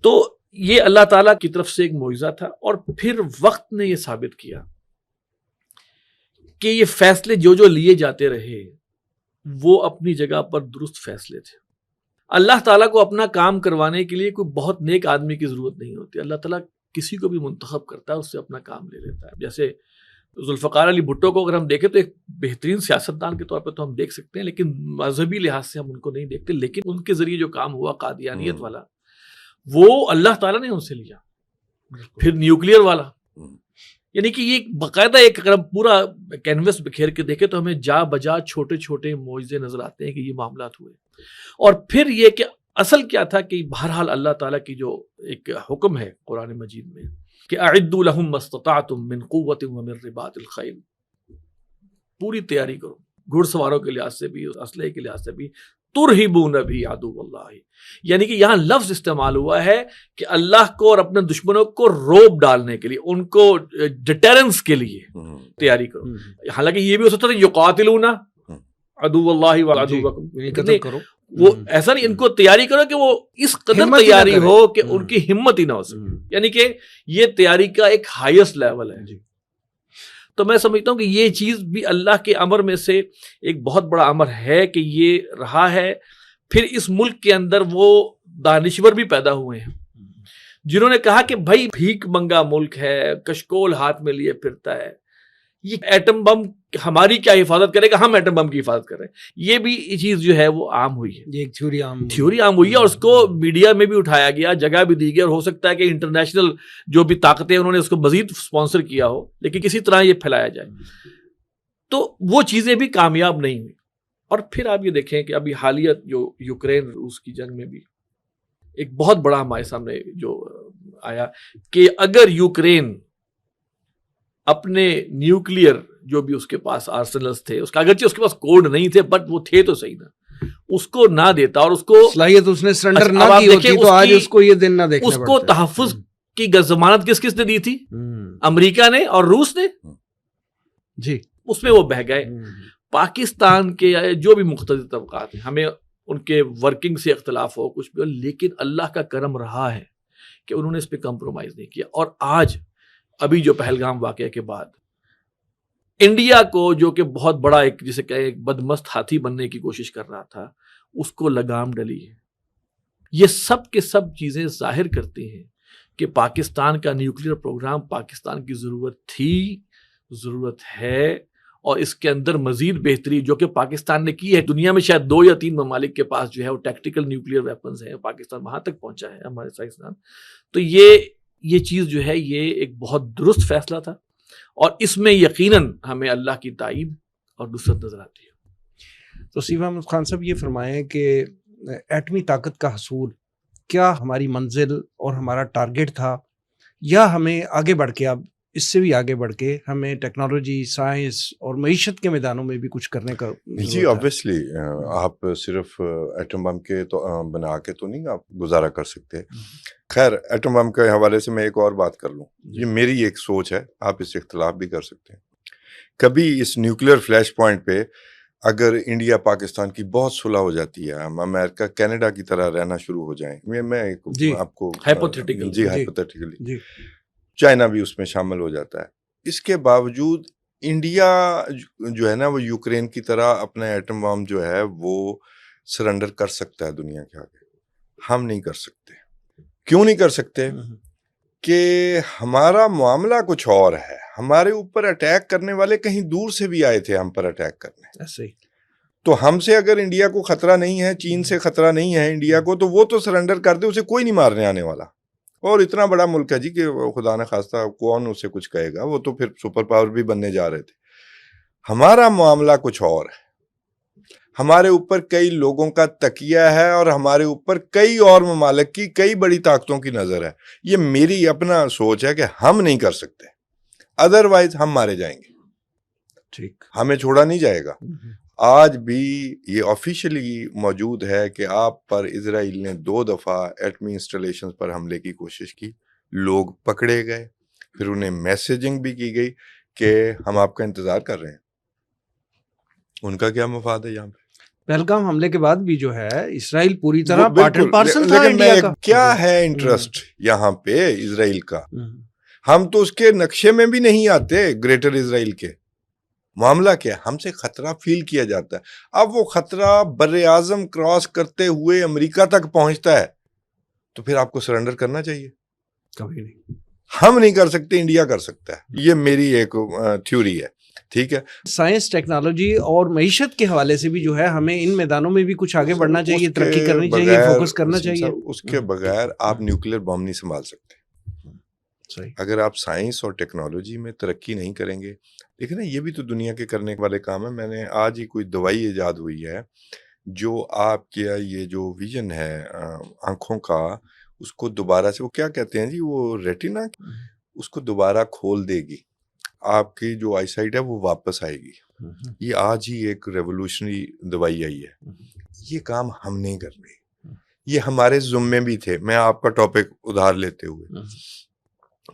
تو یہ اللہ تعالیٰ کی طرف سے ایک معجزہ تھا. اور پھر وقت نے یہ ثابت کیا کہ یہ فیصلے جو لیے جاتے رہے وہ اپنی جگہ پر درست فیصلے تھے. اللہ تعالیٰ کو اپنا کام کروانے کے لیے کوئی بہت نیک آدمی کی ضرورت نہیں ہوتی. اللہ تعالیٰ کسی کو بھی منتخب کرتا ہے اس سے اپنا کام لے لیتا ہے. جیسے ذوالفقار علی بھٹو کو اگر ہم دیکھیں تو ایک بہترین سیاستدان کے طور پہ تو ہم دیکھ سکتے ہیں, لیکن مذہبی لحاظ سے ہم ان کو نہیں دیکھتے. لیکن ان کے ذریعے جو کام ہوا قادیانیت والا, وہ اللہ تعالیٰ نے ان سے لیا. پھر نیوکلیئر والا, یعنی کہ یہ باقاعدہ ایک, اگر ہم پورا کینوس بکھیر کے دیکھیں تو ہمیں جا بجا چھوٹے چھوٹے معجزے نظر آتے ہیں کہ یہ معاملات ہوئے. اور پھر یہ کہ اصل کیا تھا کہ بہرحال اللہ تعالیٰ کی جو ایک حکم ہے قرآن مجید میں کہ اعدوا لهم ما استطعتم من قوت ومن رباط الخیل, پوری تیاری کرو گھڑ سواروں کے لحاظ سے بھی, اسلحے کے لحاظ سے بھی. ترہبون بھی عدو اللہ, یعنی کہ یہاں لفظ استعمال ہوا ہے کہ اللہ کو اور اپنے دشمنوں کو روب ڈالنے کے لیے, ان کو ڈیٹرنس کے لیے تیاری کرو. حالانکہ یہ بھی ہو سکتا ہے یقاتلون عدو اللہ وعدوکم, کرو وہ ایسا نہیں, ان کو تیاری کرو کہ وہ اس قدر تیاری ہو کہ ان کی ہمت ہی نہ ہو سکے. یعنی کہ یہ تیاری کا ایک ہائیسٹ لیول ہے. تو میں سمجھتا ہوں کہ یہ چیز بھی اللہ کے امر میں سے ایک بہت بڑا امر ہے کہ یہ رہا ہے. پھر اس ملک کے اندر وہ دانشور بھی پیدا ہوئے ہیں جنہوں نے کہا کہ بھائی بھیک منگا ملک ہے, کشکول ہاتھ میں لیے پھرتا ہے, یہ ایٹم بم ہماری کیا حفاظت کرے گا, ہم ایٹم بم کی حفاظت کر رہے ہیں. یہ بھی چیز جو ہے وہ عام ہوئی ہے, یہ ایک تھیوری عام ہوئی ہے, اور اس کو میڈیا میں بھی اٹھایا گیا, جگہ بھی دی گئی, اور ہو سکتا ہے کہ انٹرنیشنل جو بھی طاقتیں انہوں نے اس کو مزید اسپانسر کیا ہو, لیکن کسی طرح یہ پھیلایا جائے. تو وہ چیزیں بھی کامیاب نہیں ہوئی. اور پھر آپ یہ دیکھیں کہ ابھی حالیہ جو یوکرین روس کی جنگ میں بھی ایک بہت بڑا ہمارے سامنے جو آیا کہ اگر یوکرین اپنے نیوکلیئر جو بھی اس کے پاس آرسنلز تھے, اس کا اگرچہ اس کے پاس کوڈ نہیں تھے بٹ وہ تھے تو صحیح نا, اس کو نہ دیتا اور اس کو صلاحیت اس نے سرنڈر نہ کی ہوتی تو آج اس کو یہ دن نہ دیکھنا پڑتا. اس کو تحفظ کی ضمانت کس نے دی تھی؟ امریکہ نے اور روس نے. جی اس میں وہ بہہ گئے. پاکستان کے جو بھی مختلف طبقات ہیں, ہمیں ان کے ورکنگ سے اختلاف ہو کچھ بھی ہو, لیکن اللہ کا کرم رہا ہے کہ انہوں نے اس پہ کمپرومائز نہیں کیا. اور آج ابھی جو پہلگام واقعے کے بعد انڈیا کو, جو کہ بہت بڑا ایک جسے کہ ایک بدمست ہاتھی بننے کی کوشش کر رہا تھا, اس کو لگام ڈلی ہے. یہ سب کے سب چیزیں ظاہر کرتی ہیں کہ پاکستان کا نیوکلیئر پروگرام پاکستان کی ضرورت تھی, ضرورت ہے, اور اس کے اندر مزید بہتری جو کہ پاکستان نے کی ہے. دنیا میں شاید 2 یا 3 ممالک کے پاس جو ہے وہ ٹیکٹیکل نیوکلیئر ویپنز ہیں, پاکستان وہاں تک پہنچا ہے ہمارے سائنسدان. تو یہ چیز جو ہے یہ ایک بہت درست فیصلہ تھا, اور اس میں یقیناً ہمیں اللہ کی تائید اور نصرت نظر آتی ہے. تو سیف احمد خان صاحب یہ فرمائیں کہ ایٹمی طاقت کا حصول کیا ہماری منزل اور ہمارا ٹارگیٹ تھا, یا ہمیں آگے بڑھ کے, اب اس سے بھی آگے بڑھ کے ہمیں ٹیکنالوجی, سائنس اور معیشت کے میدانوں میں بھی کچھ کرنے کا؟ جی آبویسلی آپ صرف ایٹم بم کے تو بنا کے تو نہیں آپ گزارا کر سکتے. خیر ایٹم بم کے حوالے سے میں ایک اور بات کر لوں, یہ میری ایک سوچ ہے, آپ اس سے اختلاف بھی کر سکتے ہیں. کبھی اس نیوکلیئر فلیش پوائنٹ پہ اگر انڈیا پاکستان کی بہت صلح ہو جاتی ہے, ہم امریکہ کینیڈا کی طرح رہنا شروع ہو جائیں, میں آپ کو ہائپوتھیٹیکلی, چائنا بھی اس میں شامل ہو جاتا ہے, اس کے باوجود انڈیا جو ہے نا وہ یوکرین کی طرح اپنا ایٹم بم جو ہے وہ سرنڈر کر سکتا ہے دنیا کے آگے. ہم نہیں کر سکتے. کیوں نہیں کر سکتے؟ کہ ہمارا معاملہ کچھ اور ہے. ہمارے اوپر اٹیک کرنے والے کہیں دور سے بھی آئے تھے ہم پر اٹیک کرنے. ایسے ہی تو ہم سے اگر انڈیا کو خطرہ نہیں ہے, چین سے خطرہ نہیں ہے انڈیا کو, تو وہ تو سرنڈر کر دے, اسے کوئی نہیں مارنے آنے والا. اور اتنا بڑا ملک ہے جی کہ خدا نہ خواستہ کون اسے کچھ کہے گا, وہ تو پھر سپر پاور بھی بننے جا رہے تھے. ہمارا معاملہ کچھ اور ہے. ہمارے اوپر کئی لوگوں کا تکیہ ہے, اور ہمارے اوپر کئی اور ممالک کی کئی بڑی طاقتوں کی نظر ہے. یہ میری اپنا سوچ ہے کہ ہم نہیں کر سکتے, ادروائز ہم مارے جائیں گے. ٹھیک, ہمیں چھوڑا نہیں جائے گا. آج بھی یہ آفیشلی موجود ہے کہ آپ پر اسرائیل نے 2 دفعہ ایٹمی انسٹالیشنز پر حملے کی کوشش کی, لوگ پکڑے گئے, پھر انہیں میسیجنگ بھی کی گئی کہ ہم آپ کا انتظار کر رہے ہیں. ان کا کیا مفاد ہے یہاں پہ؟ پہلگام حملے کے بعد بھی جو ہے اسرائیل پوری طرح پارٹ اینڈ پارسل تھا انڈیا کا. کیا ہے انٹرسٹ یہاں پہ اسرائیل کا؟ ہم تو اس کے نقشے میں بھی نہیں آتے گریٹر اسرائیل کے. معاملہ کیا ہے؟ ہم سے خطرہ فیل کیا جاتا ہے. اب وہ خطرہ بر اعظم کراس کرتے ہوئے امریکہ تک پہنچتا ہے, تو پھر آپ کو سرنڈر کرنا چاہیے. کبھی نہیں. ہم نہیں کر سکتے، انڈیا کر سکتا ہے. یہ میری ایک تھیوری ہے. ٹھیک ہے. سائنس، ٹیکنالوجی اور معیشت کے حوالے سے بھی جو ہے ہمیں ان میدانوں میں بھی کچھ آگے بڑھنا چاہیے، ترقی کرنی چاہیے، فوکس کرنا چاہیے. اس کے بغیر آپ نیوکلیر بم نہیں سنبھال سکتے. صحیح. اگر آپ سائنس اور ٹیکنالوجی میں ترقی نہیں کریں گے، دیکھیں نا یہ بھی تو دنیا کے کرنے والے کام ہیں. میں نے آج ہی کوئی دوائی ایجاد ہوئی ہے جو آپ کیا یہ جو ویژن ہے آنکھوں کا، اس کو دوبارہ سے وہ کیا کہتے ہیں جی، وہ ریٹینا، اس کو دوبارہ کھول دے گی. آپ کی جو آئی سائٹ ہے وہ واپس آئے گی. یہ آج ہی ایک ریولوشنری دوائی آئی ہے. یہ کام ہم نہیں کرنے، یہ ہمارے ذمے بھی تھے. میں آپ کا ٹاپک ادھار لیتے ہوئے،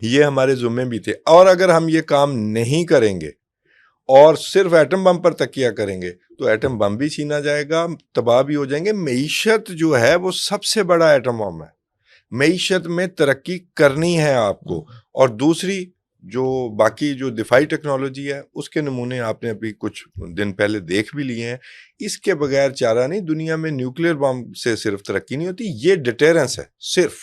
یہ ہمارے ذمے بھی تھے. اور اگر ہم یہ کام نہیں کریں گے اور صرف ایٹم بم پر تکیہ کریں گے تو ایٹم بم بھی چھینا جائے گا، تباہ بھی ہو جائیں گے. معیشت جو ہے وہ سب سے بڑا ایٹم بم ہے. معیشت میں ترقی کرنی ہے آپ کو. اور دوسری جو باقی جو دفاعی ٹیکنالوجی ہے اس کے نمونے آپ نے ابھی کچھ دن پہلے دیکھ بھی لیے ہیں. اس کے بغیر چارہ نہیں. دنیا میں نیوکلیر بم سے صرف ترقی نہیں ہوتی، یہ ڈیٹیرنس ہے. صرف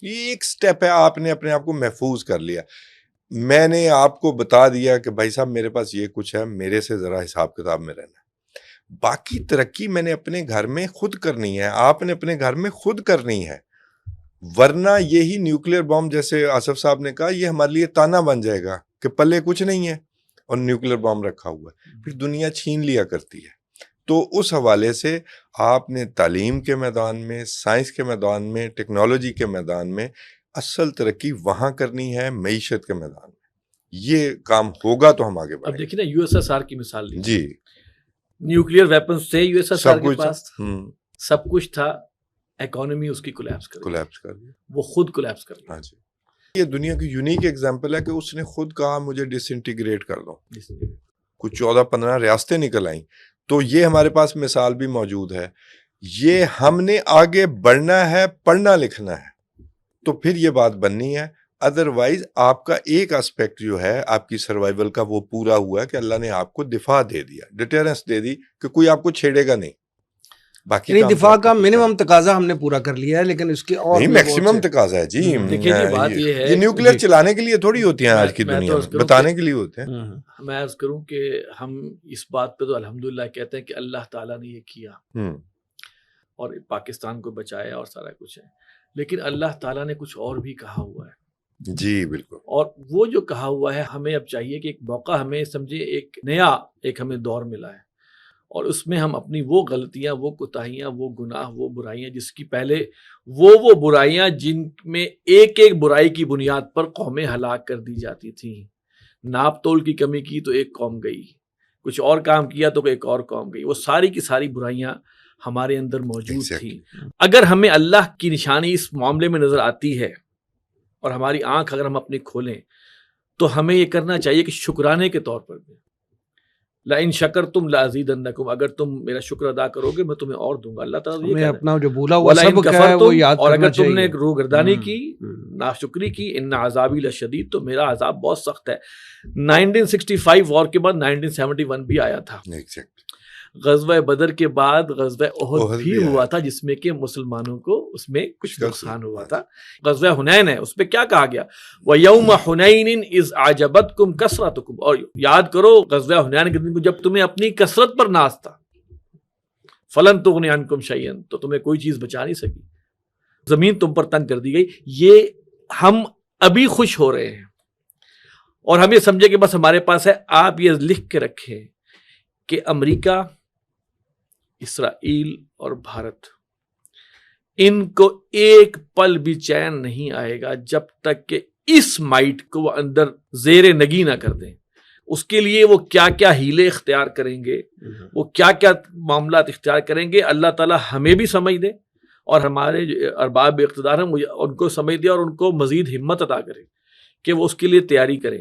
یہ ایک سٹیپ ہے، آپ نے اپنے آپ کو محفوظ کر لیا. میں نے آپ کو بتا دیا کہ بھائی صاحب میرے پاس یہ کچھ ہے، میرے سے ذرا حساب کتاب میں رہنا. باقی ترقی میں نے اپنے گھر میں خود کرنی ہے، آپ نے اپنے گھر میں خود کرنی ہے. ورنہ یہی نیوکلیر بم، جیسے آصف صاحب نے کہا، یہ ہمارے لیے تانا بن جائے گا کہ پلے کچھ نہیں ہے اور نیوکلیر بم رکھا ہوا ہے، پھر دنیا چھین لیا کرتی ہے. تو اس حوالے سے آپ نے تعلیم کے میدان میں، سائنس کے میدان میں، ٹیکنالوجی کے میدان میں اصل ترقی وہاں کرنی ہے، معیشت کے میدان میں. یہ کام ہوگا تو ہم آگے بڑھیں. اب دیکھیں نا، یو ایس ایس آر کی مثال لیجیے. جی، نیوکلیر ویپنز تھے یو ایس ایس آر سب کے کچھ پاس، سب کچھ تھا. اکانومی اس کی کولیپس کر گئی، وہ خود کولیپس کر گئی. ہاں جی. یہ دنیا کی یونیک ایگزامپل ہے کہ اس نے خود کہا مجھے ڈس انٹیگریٹ کر دو. کچھ 14-15 ریاستیں نکل آئیں. تو یہ ہمارے پاس مثال بھی موجود ہے. یہ ہم نے آگے بڑھنا ہے، پڑھنا لکھنا ہے تو پھر یہ بات بننی ہے. ادروائز آپ کا ایک اسپیکٹ جو ہے آپ کی سروائیول کا وہ پورا ہوا ہے کہ اللہ نے آپ کو دفاع دے دیا، ڈیٹیرنس دے دی کہ کوئی آپ کو چھیڑے گا نہیں. باقی یعنی دفاع کا منیمم تقاضا ہم نے پورا کر لیا ہے، لیکن اس کے اور نہیں، میکسیمم تقاضا ہے جی. دیکھیے جی، بات یہ ہے یہ نیوکلیر چلانے کے لیے تھوڑی ہوتی ہیں آج کی دنیا میں، بتانے کے لیے ہوتے ہیں. میں عرض کروں کہ ہم اس بات پہ تو الحمدللہ کہتے ہیں کہ اللہ تعالیٰ نے یہ کیا اور پاکستان کو بچایا اور سارا کچھ ہے، لیکن اللہ تعالیٰ نے کچھ اور بھی کہا ہوا ہے. جی بالکل. اور وہ جو کہا ہوا ہے، ہمیں اب چاہیے کہ ایک موقع، ہمیں سمجھے ایک نیا ہمیں دور ملا ہے، اور اس میں ہم اپنی وہ غلطیاں، وہ کوتاہیاں، وہ گناہ، وہ برائیاں، جس کی پہلے وہ برائیاں جن میں ایک ایک برائی کی بنیاد پر قومیں ہلاک کر دی جاتی تھیں. ناپ تول کی کمی کی تو ایک قوم گئی، کچھ اور کام کیا تو ایک اور قوم گئی. وہ ساری کی ساری برائیاں ہمارے اندر موجود تھیں. اگر ہمیں اللہ کی نشانی اس معاملے میں نظر آتی ہے اور ہماری آنکھ اگر ہم اپنی کھولیں تو ہمیں یہ کرنا چاہیے کہ شکرانے کے طور پر بھی لَإِن شَكَرْتُمْ لَأَزِيدَنَّكُمْ، اگر تم میرا شکر ادا کرو گے میں تمہیں اور دوں گا. اللہ تعالیٰ یہ اپنا جو بھولا ہوا سبق ہے وہ یاد کرنا چاہیے. اور اگر تم نے روگردانی کی، ناشکری کی، ان عذابی لشدید، تو میرا عذاب بہت سخت ہے. 1965 وار کے بعد 1971 بھی آیا تھا. غزوہ بدر کے بعد غزوہ احد بھی ہوا تھا، جس میں کہ مسلمانوں کو اس میں کچھ نقصان ہوا تھا. غزوہ حنین ہے، اس پہ کیا کہا گیا؟ وَيَوْمَ حُنَيْنٍ إِذْ أَعْجَبَتْكُمْ كَثْرَتُكُمْ، اور یاد کرو غزوہ حنین کے دن کو جب تمہیں اپنی کثرت پر ناز تھا. فَلَن تُغْنِ عَنْكُمْ شَيْئًا، تو تمہیں کوئی چیز بچا نہیں سکی، زمین تم پر تنگ کر دی گئی. یہ ہم ابھی خوش ہو رہے ہیں اور ہم یہ سمجھے کہ بس ہمارے پاس ہے. آپ یہ لکھ کے رکھیں کہ امریکہ، اسرائیل اور بھارت، ان کو ایک پل بھی چین نہیں آئے گا جب تک کہ اس مائٹ کو وہ اندر زیر نگی نہ کر دیں. اس کے لیے وہ کیا کیا ہیلے اختیار کریں گے، وہ کیا کیا معاملات اختیار کریں گے، اللہ تعالیٰ ہمیں بھی سمجھ دے اور ہمارے ارباب اقتدار ہیں ان کو سمجھ دے اور ان کو مزید ہمت عطا کرے کہ وہ اس کے لیے تیاری کریں.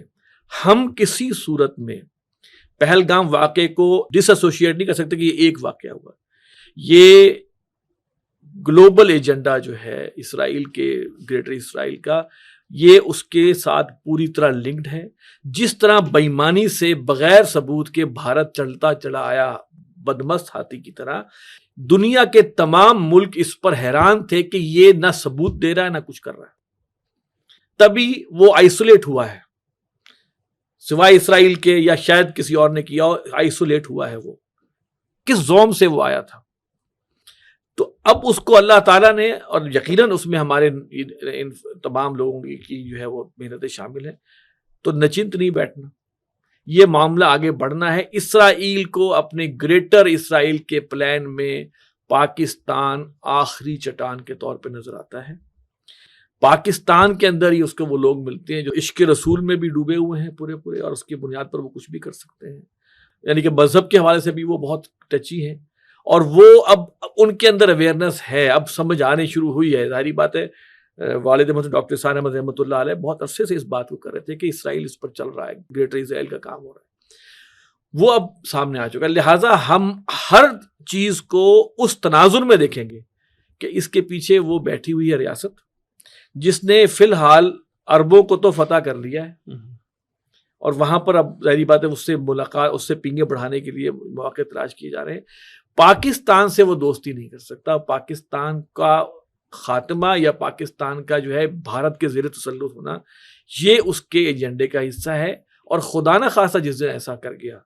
ہم کسی صورت میں پہلگام واقعے کو ڈس ایسوشیٹ نہیں کر سکتے کہ یہ ایک واقعہ ہوا. یہ گلوبل ایجنڈا جو ہے اسرائیل کے، گریٹر اسرائیل کا، یہ اس کے ساتھ پوری طرح لنکڈ ہے. جس طرح بےایمانی سے بغیر ثبوت کے بھارت چلتا چلا آیا بدمست ہاتھی کی طرح، دنیا کے تمام ملک اس پر حیران تھے کہ یہ نہ ثبوت دے رہا ہے نہ کچھ کر رہا ہے. تبھی وہ آئسولیٹ ہوا ہے، سوائے اسرائیل کے یا شاید کسی اور نے کیا ہو، آئسولیٹ ہوا ہے وہ، کس زوم سے وہ آیا تھا. تو اب اس کو اللہ تعالیٰ نے، اور یقیناً اس میں ہمارے ان تمام لوگوں کی جو ہے وہ محنتیں شامل ہیں، تو نچنت نہیں بیٹھنا، یہ معاملہ آگے بڑھنا ہے. اسرائیل کو اپنے گریٹر اسرائیل کے پلان میں پاکستان آخری چٹان کے طور پہ نظر آتا ہے. پاکستان کے اندر ہی اس کو وہ لوگ ملتے ہیں جو عشق رسول میں بھی ڈوبے ہوئے ہیں پورے، اور اس کی بنیاد پر وہ کچھ بھی کر سکتے ہیں. یعنی کہ مذہب کے حوالے سے بھی وہ بہت ٹچی ہیں، اور وہ اب ان کے اندر اویئرنیس ہے، اب سمجھ آنے شروع ہوئی ہے. ظاہری بات ہے والد محترم ڈاکٹر ثانی احمد رحمۃ اللہ علیہ بہت عرصے سے اس بات کو کر رہے تھے کہ اسرائیل اس پر چل رہا ہے، گریٹر اسرائیل کا کام ہو رہا ہے، وہ اب سامنے آ چکا ہے. لہٰذا ہم ہر چیز کو اس تناظر میں دیکھیں گے کہ اس کے پیچھے وہ بیٹھی ہوئی ہے ریاست جس نے فی الحال عربوں کو تو فتح کر لیا ہے، اور وہاں پر اب ظاہری بات ہے اس سے ملاقات، اس سے پنگے بڑھانے کے لیے مواقع تلاش کیے جا رہے ہیں. پاکستان سے وہ دوستی نہیں کر سکتا. پاکستان کا خاتمہ یا پاکستان کا جو ہے بھارت کے زیر تسلط ہونا، یہ اس کے ایجنڈے کا حصہ ہے. اور خدا نہ خواستہ جس دن ایسا کر گیا،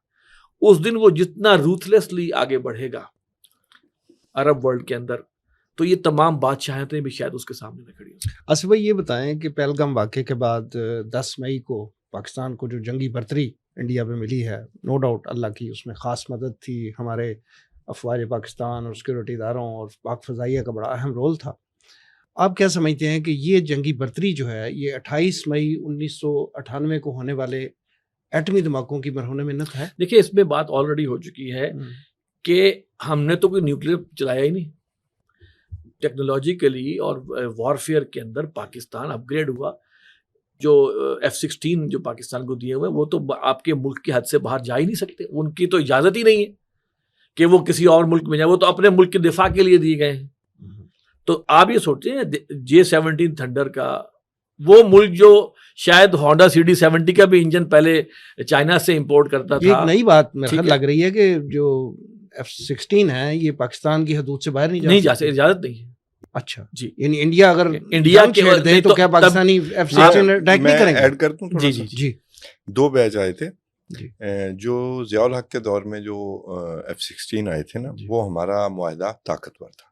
اس دن وہ جتنا روتھلیسلی آگے بڑھے گا عرب ورلڈ کے اندر، تو یہ تمام بادشاہتیں بھی شاید اس کے سامنے نہ کھڑی ہوں. اسد بھائی یہ بتائیں کہ پہلگام واقعے کے بعد 10 مئی کو پاکستان کو جو جنگی برتری انڈیا پہ ملی ہے، نو ڈاؤٹ اللہ کی اس میں خاص مدد تھی، ہمارے افواج پاکستان اور سیکورٹی اداروں اور پاک فضائیہ کا بڑا اہم رول تھا. آپ کیا سمجھتے ہیں کہ یہ جنگی برتری جو ہے یہ 28 مئی 1998 کو ہونے والے ایٹمی دھماکوں کی مرہون منت ہے؟ دیکھیے اس میں بات آلریڈی ہو چکی ہے کہ ہم نے تو کوئی نیوکلیر چلایا ہی نہیں. ٹیکنالوجیکلی اور وارفیئر کے اندر پاکستان اپ گریڈ ہوا. جو F-16 جو پاکستان کو دیے ہوئے وہ تو آپ کے ملک کی حد سے باہر جا ہی نہیں سکتے، ان کی تو اجازت ہی نہیں ہے کہ وہ کسی اور ملک میں جائیں، وہ تو اپنے ملک کے دفاع کے لیے دیے گئے ہیں. تو آپ یہ سوچتے ہیں J-17 تھنڈر کا وہ ملک جو شاید ہونڈا CD70 کا بھی انجن پہلے چائنا سے امپورٹ کرتا تھا. ایک نئی بات میرے خیال لگ رہی ہے کہ جو F-16 ہے یہ پاکستان کی حدود سے باہر نہیں جا سکتے، اجازت نہیں ہے. اچھا جی، یعنی انڈیا اگر انڈیا کے چھیڑ دے تو کیا پاکستانی F-16 اٹیک نہیں کریں گے؟ ایڈ کر دوں تھوڑا سا. جی 2 بیچ آئے تھے جی. جو ضیاء الحق کے دور میں جو F-16 آئے تھے نا، وہ ہمارا معاہدہ طاقتور تھا،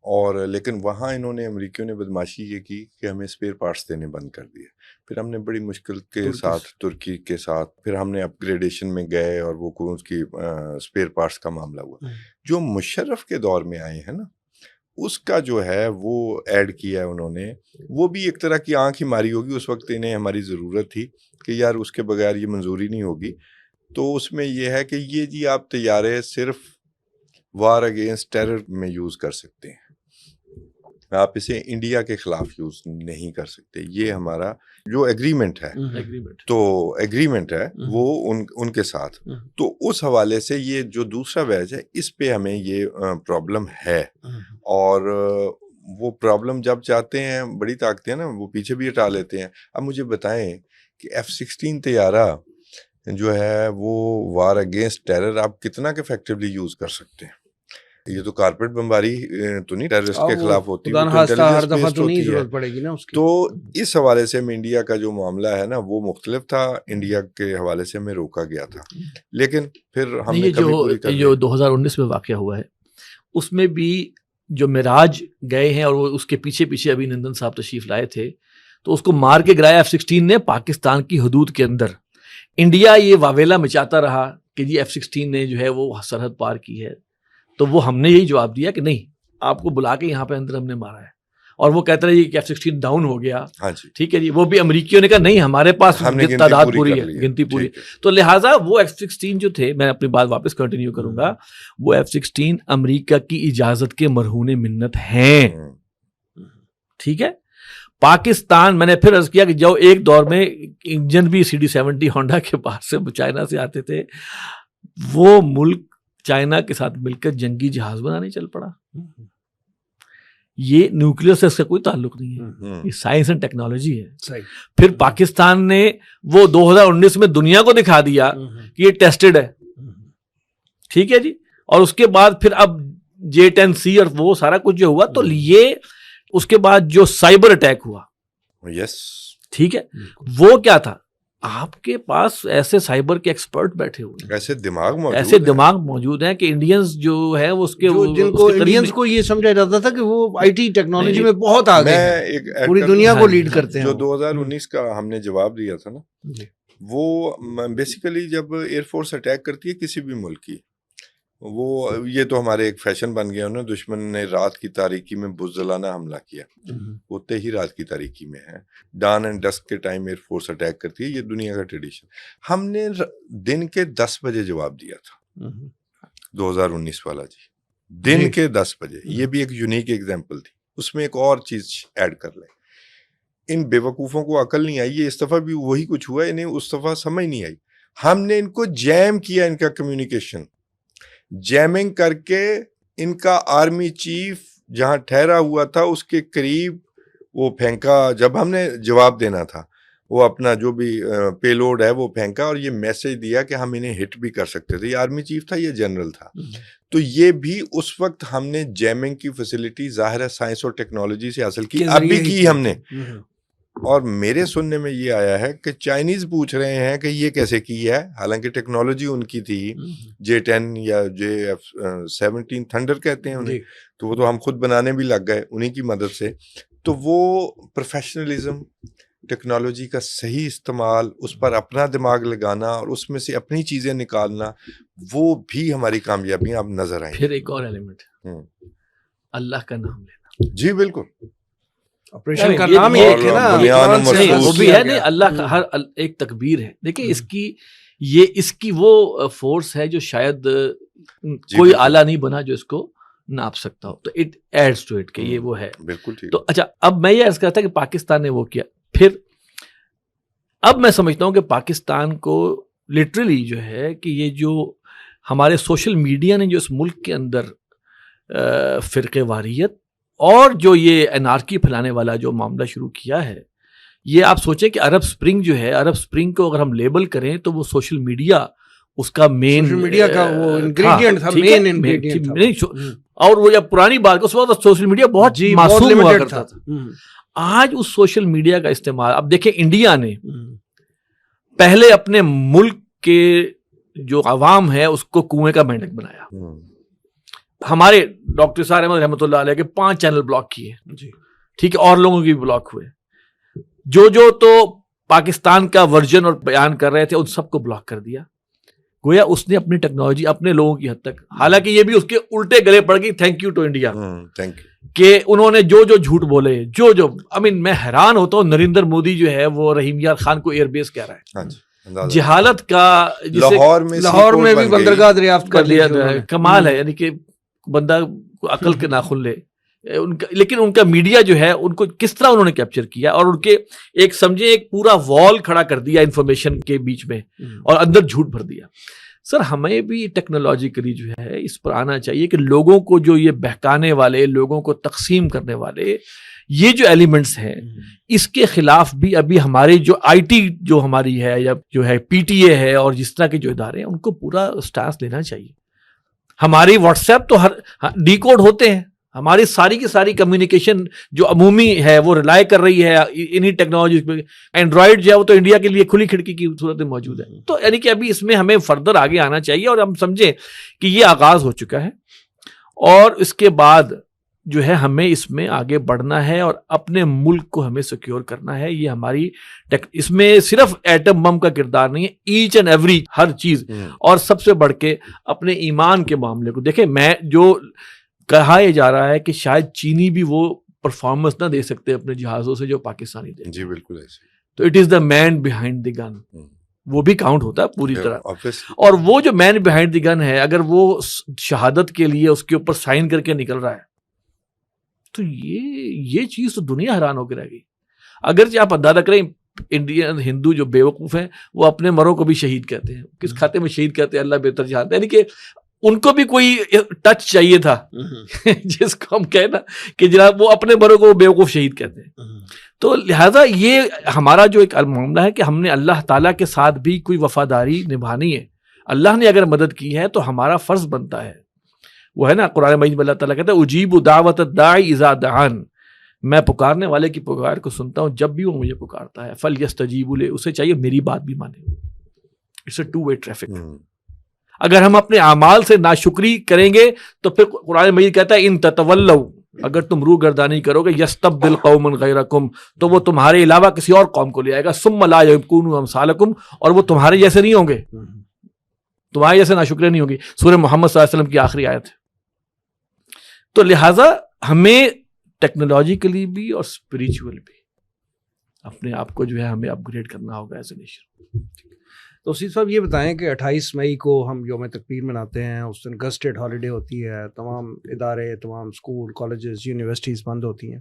اور لیکن وہاں انہوں نے امریکیوں نے بدماشی یہ کی کہ ہمیں اسپیئر پارٹس دینے بند کر دیے. پھر ہم نے بڑی مشکل کے ساتھ ترکی کے ساتھ پھر ہم نے اپ گریڈیشن میں گئے، اور وہ اس کی اسپیئر پارٹس کا معاملہ ہوا. جو مشرف کے دور میں آئے ہیں نا، اس کا جو ہے وہ ایڈ کیا ہے انہوں نے. وہ بھی ایک طرح کی آنکھ ہی ماری ہوگی، اس وقت انہیں ہماری ضرورت تھی کہ یار اس کے بغیر یہ منظوری نہیں ہوگی. تو اس میں یہ ہے کہ یہ جی آپ طیارے صرف وار اگینسٹ ٹیرر میں یوز کر سکتے ہیں، آپ اسے انڈیا کے خلاف یوز نہیں کر سکتے. یہ ہمارا جو ایگریمنٹ ہے، تو ایگریمنٹ ہے وہ ان کے ساتھ. تو اس حوالے سے یہ جو دوسرا بیچ ہے اس پہ ہمیں یہ پرابلم ہے، اور وہ پرابلم جب چاہتے ہیں بڑی طاقتیں ہیں نا وہ پیچھے بھی ہٹا لیتے ہیں. اب مجھے بتائیں کہ F-16 طیارہ جو ہے وہ وار اگینسٹ ٹیرر آپ کتنا کے افیکٹولی یوز کر سکتے ہیں؟ یہ تو کارپیٹ بمباری تو نہیں ٹیررسٹ کے خلاف ہوتی، ہر دفعہ تو نہیں ضرورت پڑے گی نا اس کی. تو اس حوالے سے ہمیں انڈیا کا جو معاملہ ہے نا وہ مختلف تھا. انڈیا کے حوالے سے ہمیں روکا گیا تھا، لیکن پھر ہم نے جو 2019 میں واقعہ ہوا ہے اس میں بھی جو معراج گئے ہیں، اور وہ اس کے پیچھے پیچھے ابھی نندن صاحب تشریف لائے تھے، تو اس کو مار کے گرایا F-16 نے پاکستان کی حدود کے اندر. انڈیا یہ واویلا مچاتا رہا کہ جی F-16 نے جو ہے وہ سرحد پار کی ہے. تو وہ ہم نے یہی جواب دیا کہ نہیں، آپ کو بلا کے یہاں پہ اندر ہم نے مارا ہے. اور وہ کہتے رہے کہ F-16 ڈاؤن ہو گیا. ٹھیک ہے جی، وہ بھی امریکیوں نے کہا نہیں ہمارے پاس تعداد پوری ہے، گنتی پوری. تو لہٰذا وہ F-16 جو تھے، میں اپنی بات واپس کنٹینیو کروں گا، وہ F-16 امریکہ کی اجازت کے مرہون منت ہیں. ٹھیک ہے، پاکستان میں نے پھر عرض کیا کہ جو ایک دور میں انجن بھی CD70 ہونڈا کے باہر سے چائنا سے آتے تھے، وہ ملک چائنا کے ساتھ مل کر جنگی جہاز بنانے چل پڑا. یہ نیوکلیر سے اس کا کوئی تعلق نہیں ہے، یہ سائنس اینڈ ٹیکنالوجی ہے. پھر پاکستان نے وہ 2019 میں دنیا کو دکھا دیا کہ یہ ٹیسٹڈ ہے. ٹھیک ہے جی، اور اس کے بعد پھر اب J-10C اور وہ سارا کچھ جو ہوا، تو یہ اس کے بعد جو سائبر اٹیک ہوا یس ٹھیک ہے. وہ کیا تھا؟ آپ کے پاس ایسے سائبر کے ایکسپرٹ بیٹھے ہوئے ہیں, ایسے دماغ موجود ایسے دماغ موجود ہیں کہ انڈینز جو ہے اس کے جن کو انڈینز کو یہ سمجھا جاتا تھا کہ وہ آئی ٹی ٹیکنالوجی میں بہت آگے ہیں, پوری دنیا کو لیڈ کرتے ہیں. جو 2019 کا ہم نے جواب دیا تھا نا, وہ بیسیکلی جب ایئر فورس اٹیک کرتی ہے کسی بھی ملک کی, وہ یہ تو ہمارے ایک فیشن بن گیا نا, دشمن نے رات کی تاریکی میں بزدلانہ حملہ کیا, ہوتے ہی رات کی تاریکی میں ہے, ڈان اینڈ ڈسک کے ٹائم ایئر فورس اٹیک کرتی ہے, یہ دنیا کا ٹریڈیشن. ہم نے دن کے 10 بجے جواب دیا تھا 2019 والا جی, دن کے 10 بجے. یہ بھی ایک یونیک ایگزامپل تھی. اس میں ایک اور چیز ایڈ کر لیں, ان بے وقوفوں کو عقل نہیں آئی, یہ اس دفعہ بھی وہی کچھ ہوا, انہیں اس دفعہ سمجھ نہیں آئی. ہم نے ان کو جیم کیا, ان کا کمیونیکیشن جیمنگ کر کے ان کا آرمی چیف جہاں ٹھہرا ہوا تھا اس کے قریب وہ پھینکا. جب ہم نے جواب دینا تھا, وہ اپنا جو بھی پے لوڈ ہے وہ پھینکا, اور یہ میسج دیا کہ ہم انہیں ہٹ بھی کر سکتے تھے. یہ آرمی چیف تھا, یہ جنرل تھا. تو یہ بھی اس وقت ہم نے جیمنگ کی فیسلٹی ظاہر ہے سائنس اور ٹیکنالوجی سے حاصل کی, اب بھی کی ہم نے. اور میرے سننے میں یہ آیا ہے کہ چائنیز پوچھ رہے ہیں کہ یہ کیسے کی ہے, حالانکہ ٹیکنالوجی ان کی تھی, J-10 یا J-17 تھنڈر کہتے ہیں انہیں, تو وہ تو ہم خود بنانے بھی لگ گئے انہیں کی مدد سے. تو وہ پروفیشنلزم, ٹیکنالوجی کا صحیح استعمال, اس پر اپنا دماغ لگانا اور اس میں سے اپنی چیزیں نکالنا, وہ بھی ہماری کامیابیاں اب نظر آئیں. پھر ایک اور ایلیمنٹ, اللہ کا نام لینا. جی بالکل, آپریشن کا نام یہ ہے نا, وہ بھی ہے نہیں, اللہ کا ہر ایک تکبیر ہے. دیکھیں اس کی وہ فورس ہے جو شاید کوئی آلہ نہیں بنا جو اس کو ناپ سکتا ہو. تو اٹ ایڈز ٹو اٹ کہ یہ وہ ہے. بالکل ٹھیک. تو اچھا, اب میں یہ عرض کرتا کہ پاکستان نے وہ کیا. پھر اب میں سمجھتا ہوں کہ پاکستان کو لٹرلی جو ہے کہ یہ جو ہمارے سوشل میڈیا نے جو اس ملک کے اندر فرقے واریت اور جو یہ انارکی پھیلانے والا جو معاملہ شروع کیا ہے, یہ آپ سوچیں کہ عرب سپرنگ جو ہے, عرب سپرنگ کو اگر ہم لیبل کریں تو وہ سوشل میڈیا اس کا مین, سوشل میڈیا کا وہ انگریڈینٹ تھا, مین انگریڈینٹ تھا. اور وہ جب پرانی بات کو, اس وقت سوشل میڈیا بہت معصوم ہوا کرتا تھا. آج اس سوشل میڈیا کا استعمال, اب دیکھیں انڈیا نے پہلے اپنے ملک کے جو عوام ہے اس کو کنویں کا مینڈک بنایا. ہمارے ڈاکٹر صاحب احمد رحمۃ اللہ علیہ کے 5 چینل بلاک کیے, ٹھیک ہے, اور لوگوں کے بھی بلاک ہوئے. جو تو پاکستان کا ورژن اور بیان کر رہے تھے ان سب کو بلاک کر دیا. گویا اس نے اپنی ٹیکنالوجی اپنے لوگوں کی حد تک, حالانکہ یہ بھی اس کے الٹے گلے پڑ گئی. تھینک یو ٹو انڈیا, کہ انہوں نے جو جھوٹ بولے, جو میں حیران ہوتا ہوں, نریندر مودی جو ہے وہ رحیم یار خان کو ایئر بیس کہہ رہا ہے. جہالت کا, لاہور میں بھی بندرگاہ دریافت کر لیا, کمال ہے. یعنی کہ بندہ عقل کے ناخن لے ان کا. لیکن ان کا میڈیا جو ہے ان کو کس طرح انہوں نے کیپچر کیا, اور ان کے ایک سمجھے ایک پورا وال کھڑا کر دیا انفارمیشن کے بیچ میں, اور اندر جھوٹ بھر دیا. سر ہمیں بھی ٹیکنالوجیکلی جو ہے اس پر آنا چاہیے کہ لوگوں کو جو یہ بہکانے والے, لوگوں کو تقسیم کرنے والے یہ جو ایلیمنٹس ہیں, اس کے خلاف بھی ابھی ہمارے جو آئی ٹی جو ہماری ہے, یا جو ہے پی ٹی اے ہے, اور جس طرح کے جو ادارے ہیں, ان کو پورا اسٹانس لینا چاہیے. ہماری واٹس ایپ تو ہر ڈی کوڈ ہوتے ہیں, ہماری ساری کی ساری کمیونیکیشن جو عمومی ہے وہ ریلائی کر رہی ہے انہی ٹیکنالوجی پہ. اینڈرائڈ جو ہے وہ تو انڈیا کے لیے کھلی کھڑکی کی صورت میں موجود ہے. تو یعنی کہ ابھی اس میں ہمیں فردر آگے آنا چاہیے, اور ہم سمجھیں کہ یہ آغاز ہو چکا ہے, اور اس کے بعد جو ہے ہمیں اس میں آگے بڑھنا ہے, اور اپنے ملک کو ہمیں سیکیور کرنا ہے. یہ ہماری اس میں صرف ایٹم بم کا کردار نہیں ہے, ایچ اینڈ ایوری ہر چیز. اور سب سے بڑھ کے اپنے ایمان کے معاملے کو دیکھیں. میں جو کہا یہ جا رہا ہے کہ شاید چینی بھی وہ پرفارمنس نہ دے سکتے اپنے جہازوں سے جو پاکستانی دے. جی بالکل ایسے. تو it is the main behind the گن, وہ بھی کاؤنٹ ہوتا ہے پوری طرح. اور وہ جو مین بیہائنڈ دی گن ہے, اگر وہ شہادت کے لیے اس کے اوپر سائن کر کے نکل رہا ہے, تو یہ چیز تو دنیا حیران ہو کے رہ گئی. اگرچہ آپ اندازہ کریں انڈین ہندو جو بے وقوف ہیں وہ اپنے مروں کو بھی شہید کہتے ہیں. کس کھاتے میں شہید کہتے ہیں اللہ بہتر جانتا ہے. یعنی کہ ان کو بھی کوئی ٹچ چاہیے تھا جس کو ہم کہیں نا کہ جناب وہ اپنے مروں کو بے وقوف شہید کہتے ہیں. تو لہٰذا یہ ہمارا جو ایک معاملہ ہے کہ ہم نے اللہ تعالیٰ کے ساتھ بھی کوئی وفاداری نبھانی ہے. اللہ نے اگر مدد کی ہے تو ہمارا فرض بنتا ہے. وہ ہے نا قرآن مجید میں اللہ تعالیٰ کہتا ہے اجیب دعوت الداعی اذا دعان, میں پکارنے والے کی پکار کو سنتا ہوں جب بھی وہ مجھے پکارتا ہے. فَلْيَسْتَجِيبُوا لِي، اسے چاہیے میری بات بھی مانے. It's a two way traffic. اگر ہم اپنے اعمال سے ناشکری کریں گے تو پھر قرآن مجید کہتا ہے ان تتولوا، اگر تم روح گردانی کرو گے یستبدل قوما غیرکم، تو وہ تمہارے علاوہ کسی اور قوم کو لے آئے گا. ثم لا یکونوا امثالکم، اور وہ تمہارے جیسے نہیں ہوں گے، تمہارے جیسے ناشکرے نہیں ہوں گے. سورہ محمد صلی اللہ علیہ وسلم کی آخری آیت ہے. تو لہٰذا ہمیں ٹیکنالوجیکلی بھی اور اسپریچول بھی اپنے آپ کو جو ہے ہمیں اپ گریڈ کرنا ہوگا ایز اے نیشن. تو سید صاحب یہ بتائیں کہ 28 مئی کو ہم یوم تکبیر مناتے ہیں، اس دن گسٹڈ ہالیڈے ہوتی ہے، تمام ادارے، تمام اسکول، کالجز، یونیورسٹیز بند ہوتی ہیں.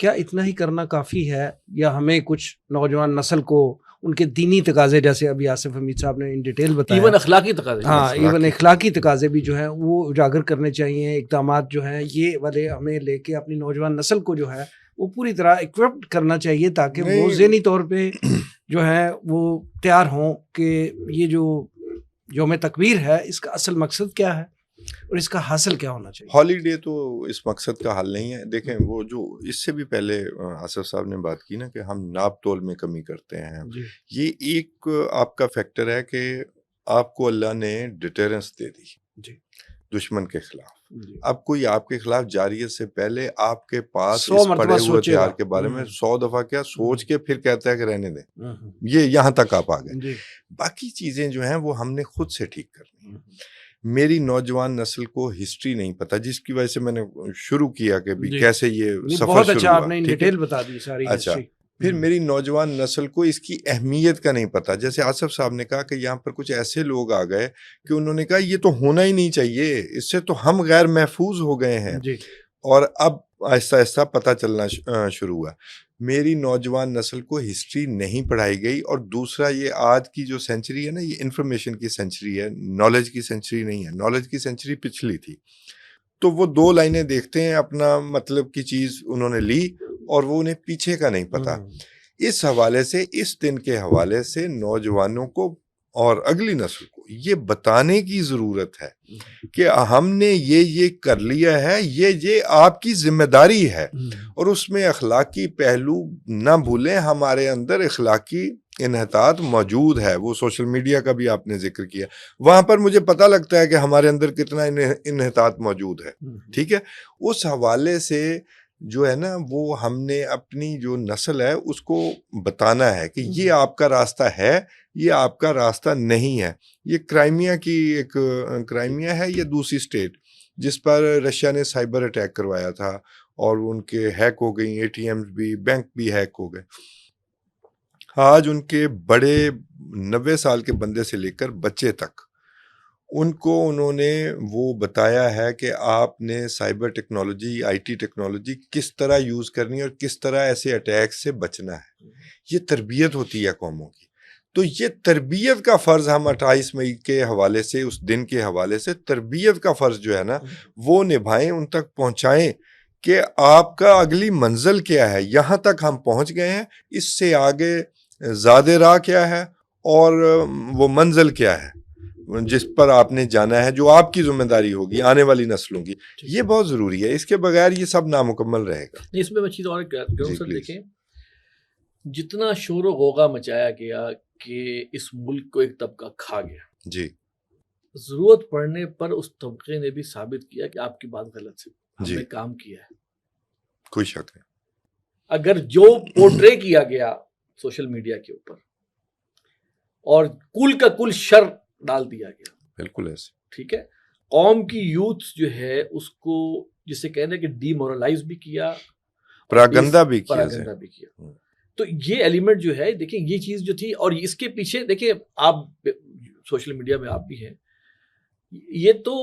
کیا اتنا ہی کرنا کافی ہے، یا ہمیں کچھ نوجوان نسل کو ان کے دینی تقاضے، جیسے ابھی آصف حمید صاحب نے ان ڈیٹیل بتایا، ایون اخلاقی تقاضے، ہاں ایون اخلاقی تقاضے بھی جو ہیں وہ اجاگر کرنے چاہیے، اقدامات جو ہیں یہ والے ہمیں لے کے اپنی نوجوان نسل کو جو ہے وہ پوری طرح اکوپڈ کرنا چاہیے، تاکہ وہ ذہنی طور پہ جو ہے وہ تیار ہوں کہ یہ جو یوم تکبیر ہے اس کا اصل مقصد کیا ہے اور اس کا حاصل کیا ہونا چاہیے. ہالیڈے تو اس مقصد کا حل نہیں ہے. دیکھیں وہ جو اس سے بھی پہلے آصف صاحب نے بات کی نا کہ ہم ناپ تول میں کمی کرتے ہیں، یہ ایک آپ کا فیکٹر ہے کہ آپ کو اللہ نے ڈیٹرنس دے دی دشمن کے خلاف. اب کوئی آپ کے خلاف جاریت سے پہلے آپ کے پاس اس پڑے ہوئے ہتھیار کے بارے میں 100 دفعہ کیا سوچ کے پھر کہتا ہے کہ رہنے دیں. یہ یہاں تک آپ آ گئے. باقی چیزیں جو ہیں وہ ہم نے خود سے ٹھیک کرنی. میری نوجوان نسل کو ہسٹری نہیں پتا، جس کی وجہ سے میں نے شروع کیا کہ کیسے یہ سفر شروع ہوا. آپ نے ڈیٹیل بتا دی ساری. اچھا، پھر میری نوجوان نسل کو اس کی اہمیت کا نہیں پتا. جیسے آصف صاحب نے کہا کہ یہاں پر کچھ ایسے لوگ آ گئے کہ انہوں نے کہا یہ تو ہونا ہی نہیں چاہیے، اس سے تو ہم غیر محفوظ ہو گئے ہیں. اور اب آہستہ آہستہ پتہ چلنا شروع ہوا. میری نوجوان نسل کو ہسٹری نہیں پڑھائی گئی. اور دوسرا یہ آج کی جو سینچری ہے نا، یہ انفارمیشن کی سینچری ہے، نالج کی سینچری نہیں ہے. نالج کی سینچری پچھلی تھی. تو وہ 2 لائنیں دیکھتے ہیں، اپنا مطلب کی چیز انہوں نے لی اور وہ انہیں پیچھے کا نہیں پتا. اس حوالے سے، اس دن کے حوالے سے نوجوانوں کو اور اگلی نسل کو یہ بتانے کی ضرورت ہے کہ ہم نے یہ کر لیا ہے، یہ آپ کی ذمہ داری ہے. اور اس میں اخلاقی پہلو نہ بھولیں، ہمارے اندر اخلاقی انحطاط موجود ہے. وہ سوشل میڈیا کا بھی آپ نے ذکر کیا، وہاں پر مجھے پتہ لگتا ہے کہ ہمارے اندر کتنا انحطاط موجود ہے. ٹھیک ہے، اس حوالے سے جو ہے نا وہ ہم نے اپنی جو نسل ہے اس کو بتانا ہے کہ یہ آپ کا راستہ ہے، یہ آپ کا راستہ نہیں ہے. یہ کرائمیا کی ایک کرائمیا ہے، یہ دوسری اسٹیٹ جس پر رشیا نے سائبر اٹیک کروایا تھا اور ان کے ہیک ہو گئی، اے ٹی ایم بھی، بینک بھی ہیک ہو گئے. آج ان کے بڑے 90 سال کے بندے سے لے کر بچے تک ان کو انہوں نے وہ بتایا ہے کہ آپ نے cyber technology, I T technology کس طرح یوز کرنی ہے اور کس طرح ایسے اٹیک سے بچنا ہے. یہ تربیت ہوتی ہے قوموں کی. تو یہ تربیت کا فرض ہم 28 مئی کے حوالے سے، اس دن کے حوالے سے تربیت کا فرض جو ہے نا وہ نبھائیں، ان تک پہنچائیں کہ آپ کا اگلی منزل کیا ہے. یہاں تک ہم پہنچ گئے ہیں، اس سے آگے زیادہ راہ کیا ہے اور وہ منزل کیا ہے جس پر آپ نے جانا ہے، جو آپ کی ذمہ داری ہوگی آنے والی نسلوں کی. یہ بہت ضروری ہے، اس کے بغیر یہ سب نامکمل رہے گا. اس میں چیز اور سر دیکھیں، جتنا شور و غوغا مچایا گیا کہ اس ملک کو ایک طبقہ کھا گیا، جی، ضرورت پڑنے پر اس طبقے نے بھی ثابت کیا کہ آپ کی بات غلط ہے، ہم نے کام کیا ہے. کوئی شک نہیں. اگر جو پورٹرے کیا گیا سوشل میڈیا کے اوپر اور کل کا کل شر ڈال دیا گیا، بالکل ایسے، ٹھیک ہے، قوم کی یوتھ جو ہے اس کو جسے کہنے کہ ڈی مورلائز بھی کیا، پراگندہ بھی کیا. تو یہ ایلیمنٹ جو ہے دیکھیں، یہ چیز جو تھی، اور اس کے پیچھے دیکھیں آپ سوشل میڈیا میں آپ بھی ہیں، یہ تو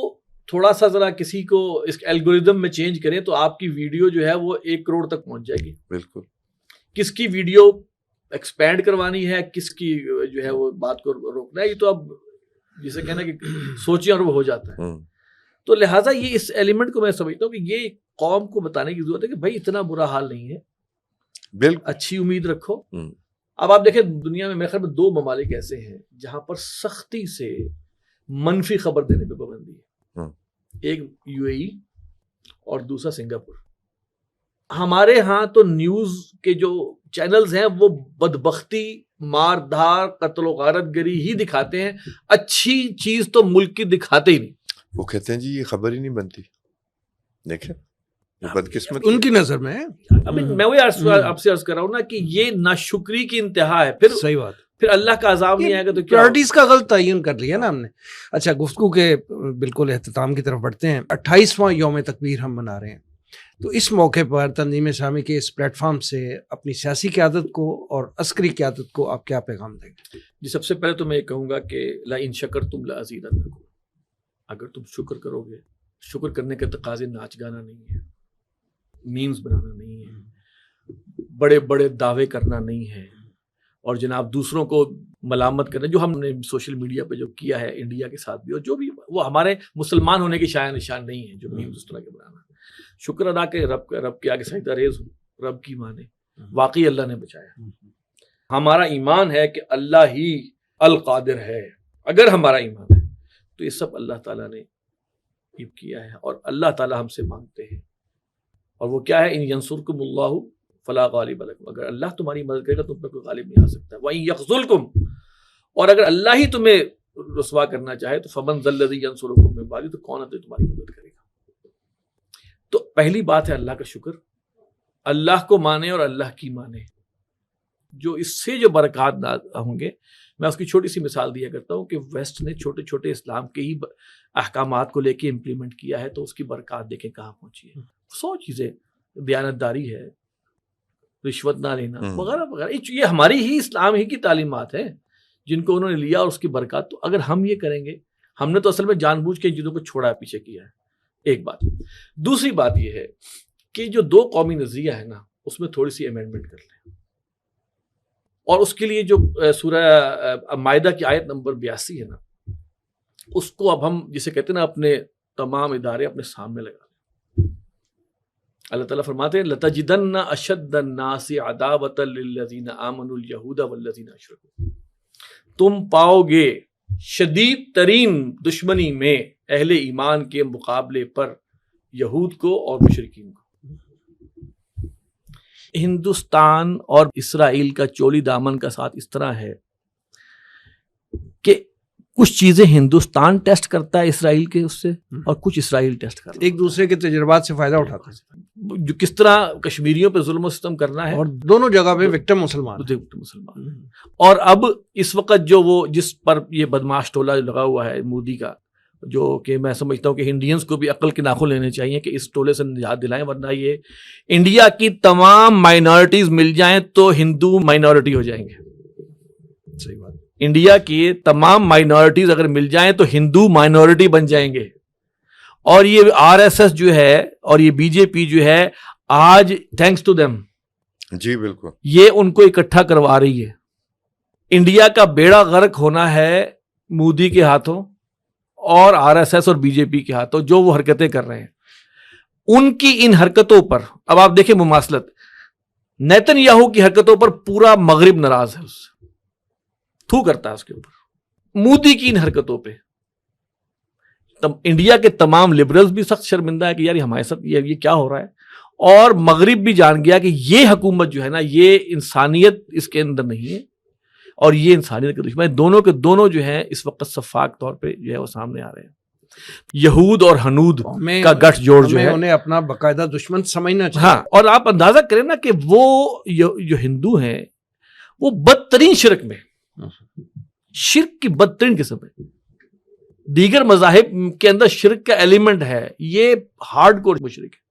تھوڑا سا ذرا کسی کو اس الگوریدم میں چینج کریں تو آپ کی ویڈیو جو ہے وہ 1 کروڑ تک پہنچ جائے گی. بالکل. کس کی ویڈیو ایکسپینڈ کروانی ہے، کس کی جو ہے وہ بات کو روکنا ہے، یہ تو اب جسے کہنا کہ سوچیں اور وہ ہو جاتا ہے. تو لہٰذا یہ اس ایلیمنٹ کو میں سمجھتا ہوں کہ یہ قوم کو بتانے کی ضرورت ہے کہ بھائی اتنا برا حال نہیں ہے، بالکل اچھی امید رکھو. اب آپ دیکھیں دنیا میں میرے خیال میں 2 ممالک ایسے ہیں جہاں پر سختی سے منفی خبر دینے پہ پابندی ہے. ایک UAE اور دوسرا سنگاپور. ہمارے ہاں تو نیوز کے جو چینلز ہیں وہ بدبختی، مار دھار، قتل و غارت گری ہی دکھاتے ہیں، اچھی چیز تو ملک کی دکھاتے ہی نہیں. وہ کہتے ہیں جی یہ خبر ہی نہیں بنتی. دیکھیں بدقسمت ان کی نظر میں ابھی میں وہی آپ سے عرض کر رہا ہوں نا کہ یہ ناشکری کی انتہا ہے. پھر صحیح بات، پھر اللہ کا عذاب نہیں آئے گا تو کیا؟ پرائرٹیز کا غلط تعین کر لیا نا ہم نے. اچھا، گفتگو کے بالکل اختتام کی طرف بڑھتے ہیں. 28واں یوم تکبیر ہم منا رہے ہیں، تو اس موقع پر تنظیم اسلامی کے اس پلیٹ فارم سے اپنی سیاسی قیادت کو اور عسکری قیادت کو آپ کیا پیغام دیں گے؟ جی، سب سے پہلے تو میں یہ کہوں گا کہ لئن شکرتم لازیدنکم، اگر تم شکر کرو گے. شکر کرنے کے تقاضے ناچ گانا نہیں ہے، میمز بنانا نہیں ہے، بڑے بڑے دعوے کرنا نہیں ہے، اور جناب دوسروں کو ملامت کرنا جو ہم نے سوشل میڈیا پہ جو کیا ہے انڈیا کے ساتھ بھی، اور جو بھی وہ ہمارے مسلمان ہونے کی شایع نشان نہیں ہے جو میمز اس طرح کے بنانا. شکر ادا کہ رب کے آگے سجدہ ریز ہوں، رب کی مانے، واقعی اللہ نے بچایا. ہمارا ایمان ہے کہ اللہ ہی القادر ہے. اگر ہمارا ایمان ہے تو یہ سب اللہ تعالیٰ نے کیا ہے، اور اللہ تعالیٰ ہم سے مانگتے ہیں. اور وہ کیا ہے؟ ان ینصرکم اللہ فلا غالب لکم، اگر اللہ تمہاری مدد کرے گا تم پر کوئی غالب نہیں آ سکتا. وَإِن يَخْذُلْكُمْ، اور اگر اللہ ہی تمہیں رسوا کرنا چاہے تو فمن ذا الذی ینصرکم من بعدہ، تو کون ہے جو تمہاری مدد کرے گا؟ تو پہلی بات ہے اللہ کا شکر، اللہ کو مانے اور اللہ کی مانے. جو اس سے جو برکات ہوں گے، میں اس کی چھوٹی سی مثال دیا کرتا ہوں کہ ویسٹ نے چھوٹے چھوٹے اسلام کے ہی احکامات کو لے کے امپلیمنٹ کیا ہے، تو اس کی برکات دیکھیں کہاں پہنچی ہے. 100 چیزیں، دیانت داری ہے، رشوت نہ لینا وغیرہ وغیرہ، یہ ہماری ہی اسلام ہی کی تعلیمات ہیں جن کو انہوں نے لیا، اور اس کی برکات. تو اگر ہم یہ کریں گے، ہم نے تو اصل میں جان بوجھ کے ان چیزوں کو چھوڑا ہے، پیچھے کیا ہے. ایک بات. دوسری بات یہ ہے کہ جو 2 قومی نظریہ ہے نا، اس میں تھوڑی سی امینڈمنٹ کر لیں، اور اس کے لیے جو سورہ مائدہ کی آیت نمبر 82 ہے نا، اس کو اب ہم جسے کہتے ہیں نا اپنے تمام ادارے اپنے سامنے لگا لیں. اللہ تعالیٰ فرماتے ہیں لَتَجِدَنَّ أَشَدَّ النَّاسِ عَدَاوَةً لِلَّذِينَ آمَنُوا الْيَهُودَ وَالَّذِينَ أَشْرَكُوا، تم پاؤ گے شدید ترین دشمنی میں اہل ایمان کے مقابلے پر یہود کو اور مشرکین کو. ہندوستان اور اسرائیل کا چولی دامن کا ساتھ اس طرح ہے کہ کچھ چیزیں ہندوستان ٹیسٹ کرتا ہے اسرائیل کے اس سے، اور کچھ اسرائیل ٹیسٹ کرتا ہے. ایک دوسرے کے تجربات سے فائدہ اٹھاتا ہے، جو کس طرح کشمیریوں پہ ظلم و ستم کرنا ہے، اور دونوں جگہ پہ وکٹم مسلمان. اور اب اس وقت جو وہ جس پر یہ بدماش ٹولہ لگا ہوا ہے مودی کا، جو کہ میں سمجھتا ہوں کہ انڈینز کو بھی عقل کے ناخن لینے چاہیے کہ اس ٹولے سے نجات دلائیں، ورنہ یہ انڈیا کی تمام مائنورٹیز مل جائیں تو ہندو مائنورٹی ہو جائیں گے. صحیح بات. انڈیا کی تمام مائنورٹیز اگر مل جائیں تو ہندو مائنورٹی بن جائیں گے. اور یہ RSS جو ہے اور یہ BJP جو ہے، آج تھینکس ٹو دیم، جی بالکل، یہ ان کو اکٹھا کروا رہی ہے. انڈیا کا بیڑا غرق ہونا ہے مودی کے ہاتھوں اور RSS اور BJP کے ہاتھوں، جو وہ حرکتیں کر رہے ہیں. ان کی ان حرکتوں پر اب آپ دیکھیں مماثلت، نیتن یاہو کی حرکتوں پر پورا مغرب ناراض ہے، اس سے تھو کرتا ہے اس کے اوپر. مودی کی ان حرکتوں پہ انڈیا کے تمام لبرلز بھی سخت شرمندہ ہے کہ یار ہمارے ساتھ یہ کیا ہو رہا ہے، اور مغرب بھی جان گیا کہ یہ حکومت جو ہے نا، یہ انسانیت اس کے اندر نہیں ہے، اور یہ انسانیت کے دشمن. دونوں کے دونوں جو ہیں اس وقت شفاق طور پہ جو ہے وہ سامنے آ رہے ہیں. یہود اور ہنود کا گٹھ جوڑ جو ہے، انہیں اپنا باقاعدہ دشمن سمجھنا چاہیے. ہاں، اور آپ اندازہ کریں نا کہ وہ جو ہندو ہیں وہ بدترین شرک میں، شرک کی بدترین قسم ہے. دیگر مذاہب کے اندر شرک کا ایلیمنٹ ہے، یہ ہارڈ کور مشرک ہے.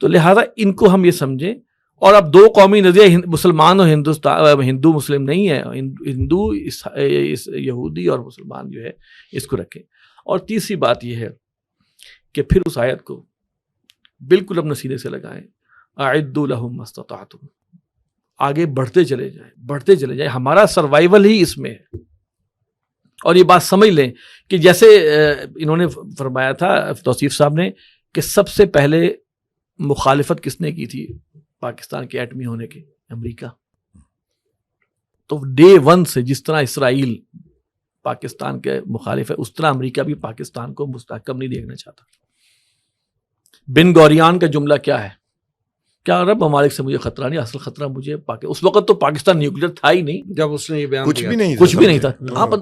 تو لہذا ان کو ہم یہ سمجھیں. اور اب 2 قومی نظریہ مسلمان اور ہندو مسلم نہیں ہے، ہندو یہودی اور مسلمان جو ہے اس کو رکھیں. اور تیسری بات یہ ہے کہ پھر اس آیت کو بالکل اپنے سینے سے لگائیں، اعدوا لهم ما استطعتم، آگے بڑھتے چلے جائیں. ہمارا سروائیول ہی اس میں ہے. اور یہ بات سمجھ لیں کہ جیسے انہوں نے فرمایا تھا توصیف صاحب نے کہ سب سے پہلے مخالفت کس نے کی تھی پاکستان کے ایٹمی ہونے کی؟ امریکہ. تو ڈے 1 سے جس طرح اسرائیل پاکستان کے مخالف ہے، اس طرح امریکہ بھی پاکستان کو مستحکم نہیں دیکھنا چاہتا. بن گوریان کا جملہ کیا ہے؟ کیا عرب ممالک سے مجھے خطرہ نہیں, اصل خطرہ مجھے اس وقت تو پاکستان نیوکلیئر تھا ہی نہیں, جب اس نے یہ بیان کچھ دیا بھی نہیں کچھ بھی نہیں تھا. آپ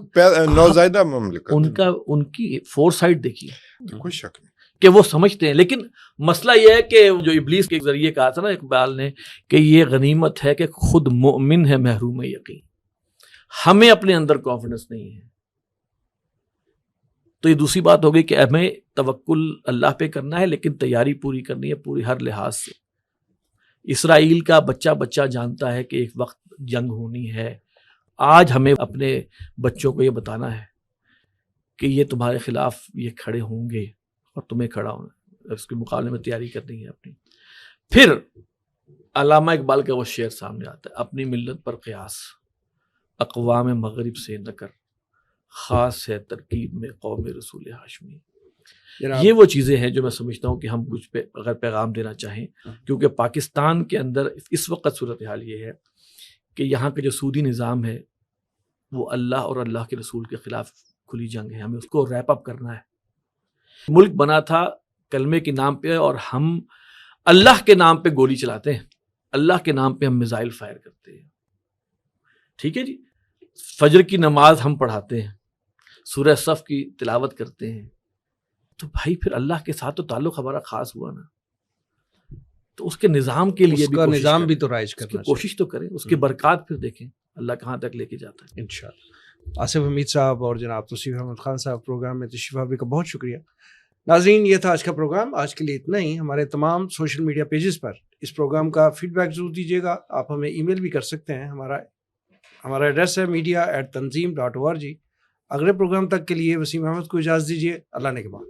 نوزائیدہ مملکت, ان کی فور سائٹ دیکھیے, کوئی شک نہیں کہ وہ سمجھتے ہیں. لیکن مسئلہ یہ ہے کہ جو ابلیس کے ذریعے کہا تھا نا اقبال نے کہ یہ غنیمت ہے کہ خود مومن ہے محروم یقین, ہمیں اپنے اندر کانفیڈنس نہیں ہے. تو یہ دوسری بات ہو گئی کہ ہمیں توکل اللہ پہ کرنا ہے, لیکن تیاری پوری کرنی ہے پوری ہر لحاظ سے. اسرائیل کا بچہ جانتا ہے کہ ایک وقت جنگ ہونی ہے. آج ہمیں اپنے بچوں کو یہ بتانا ہے کہ یہ تمہارے خلاف یہ کھڑے ہوں گے اور تمہیں کھڑا ہونا, اس کے مقابلے میں تیاری کرنی ہے اپنی. پھر علامہ اقبال کا وہ شعر سامنے آتا ہے, اپنی ملت پر قیاس اقوام مغرب سے نہ کر, خاص ہے ترکیب میں قوم رسول ہاشمی. یہ وہ چیزیں ہیں جو میں سمجھتا ہوں کہ ہم کچھ پہ اگر پیغام دینا چاہیں, کیونکہ پاکستان کے اندر اس وقت صورتحال یہ ہے کہ یہاں کا جو سودی نظام ہے وہ اللہ اور اللہ کے رسول کے خلاف کھلی جنگ ہے. ہمیں اس کو ریپ اپ کرنا ہے. ملک بنا تھا کلمے کے نام پہ, اور ہم اللہ کے نام پہ گولی چلاتے ہیں, اللہ کے نام پہ ہم میزائل فائر کرتے ہیں. ٹھیک ہے جی, فجر کی نماز ہم پڑھاتے ہیں, سورہ صف کی تلاوت کرتے ہیں, تو بھائی پھر اللہ کے ساتھ تو تعلق ہمارا خاص ہوا نا. تو اس کے نظام کے لیے اس کا نظام بھی تو رائج کرنا, کوشش تو کریں, اس کے برکات پھر دیکھیں اللہ کہاں تک لے کے جاتا ہے انشاءاللہ. آصف حمید صاحب اور جناب توصیف احمد خان صاحب پروگرام میں تشریف آوری کا بہت شکریہ. ناظرین, یہ تھا آج کا پروگرام. آج کے لیے اتنا ہی. ہمارے تمام سوشل میڈیا پیجز پر اس پروگرام کا فیڈ بیک ضرور دیجیے گا. آپ ہمیں ای میل بھی کر سکتے ہیں. ہمارا ایڈریس ہے media@tanzeem.org. اگلے پروگرام تک کے لیے وسیم احمد کو اجازت دیجیے. اللہ نے کے بعد.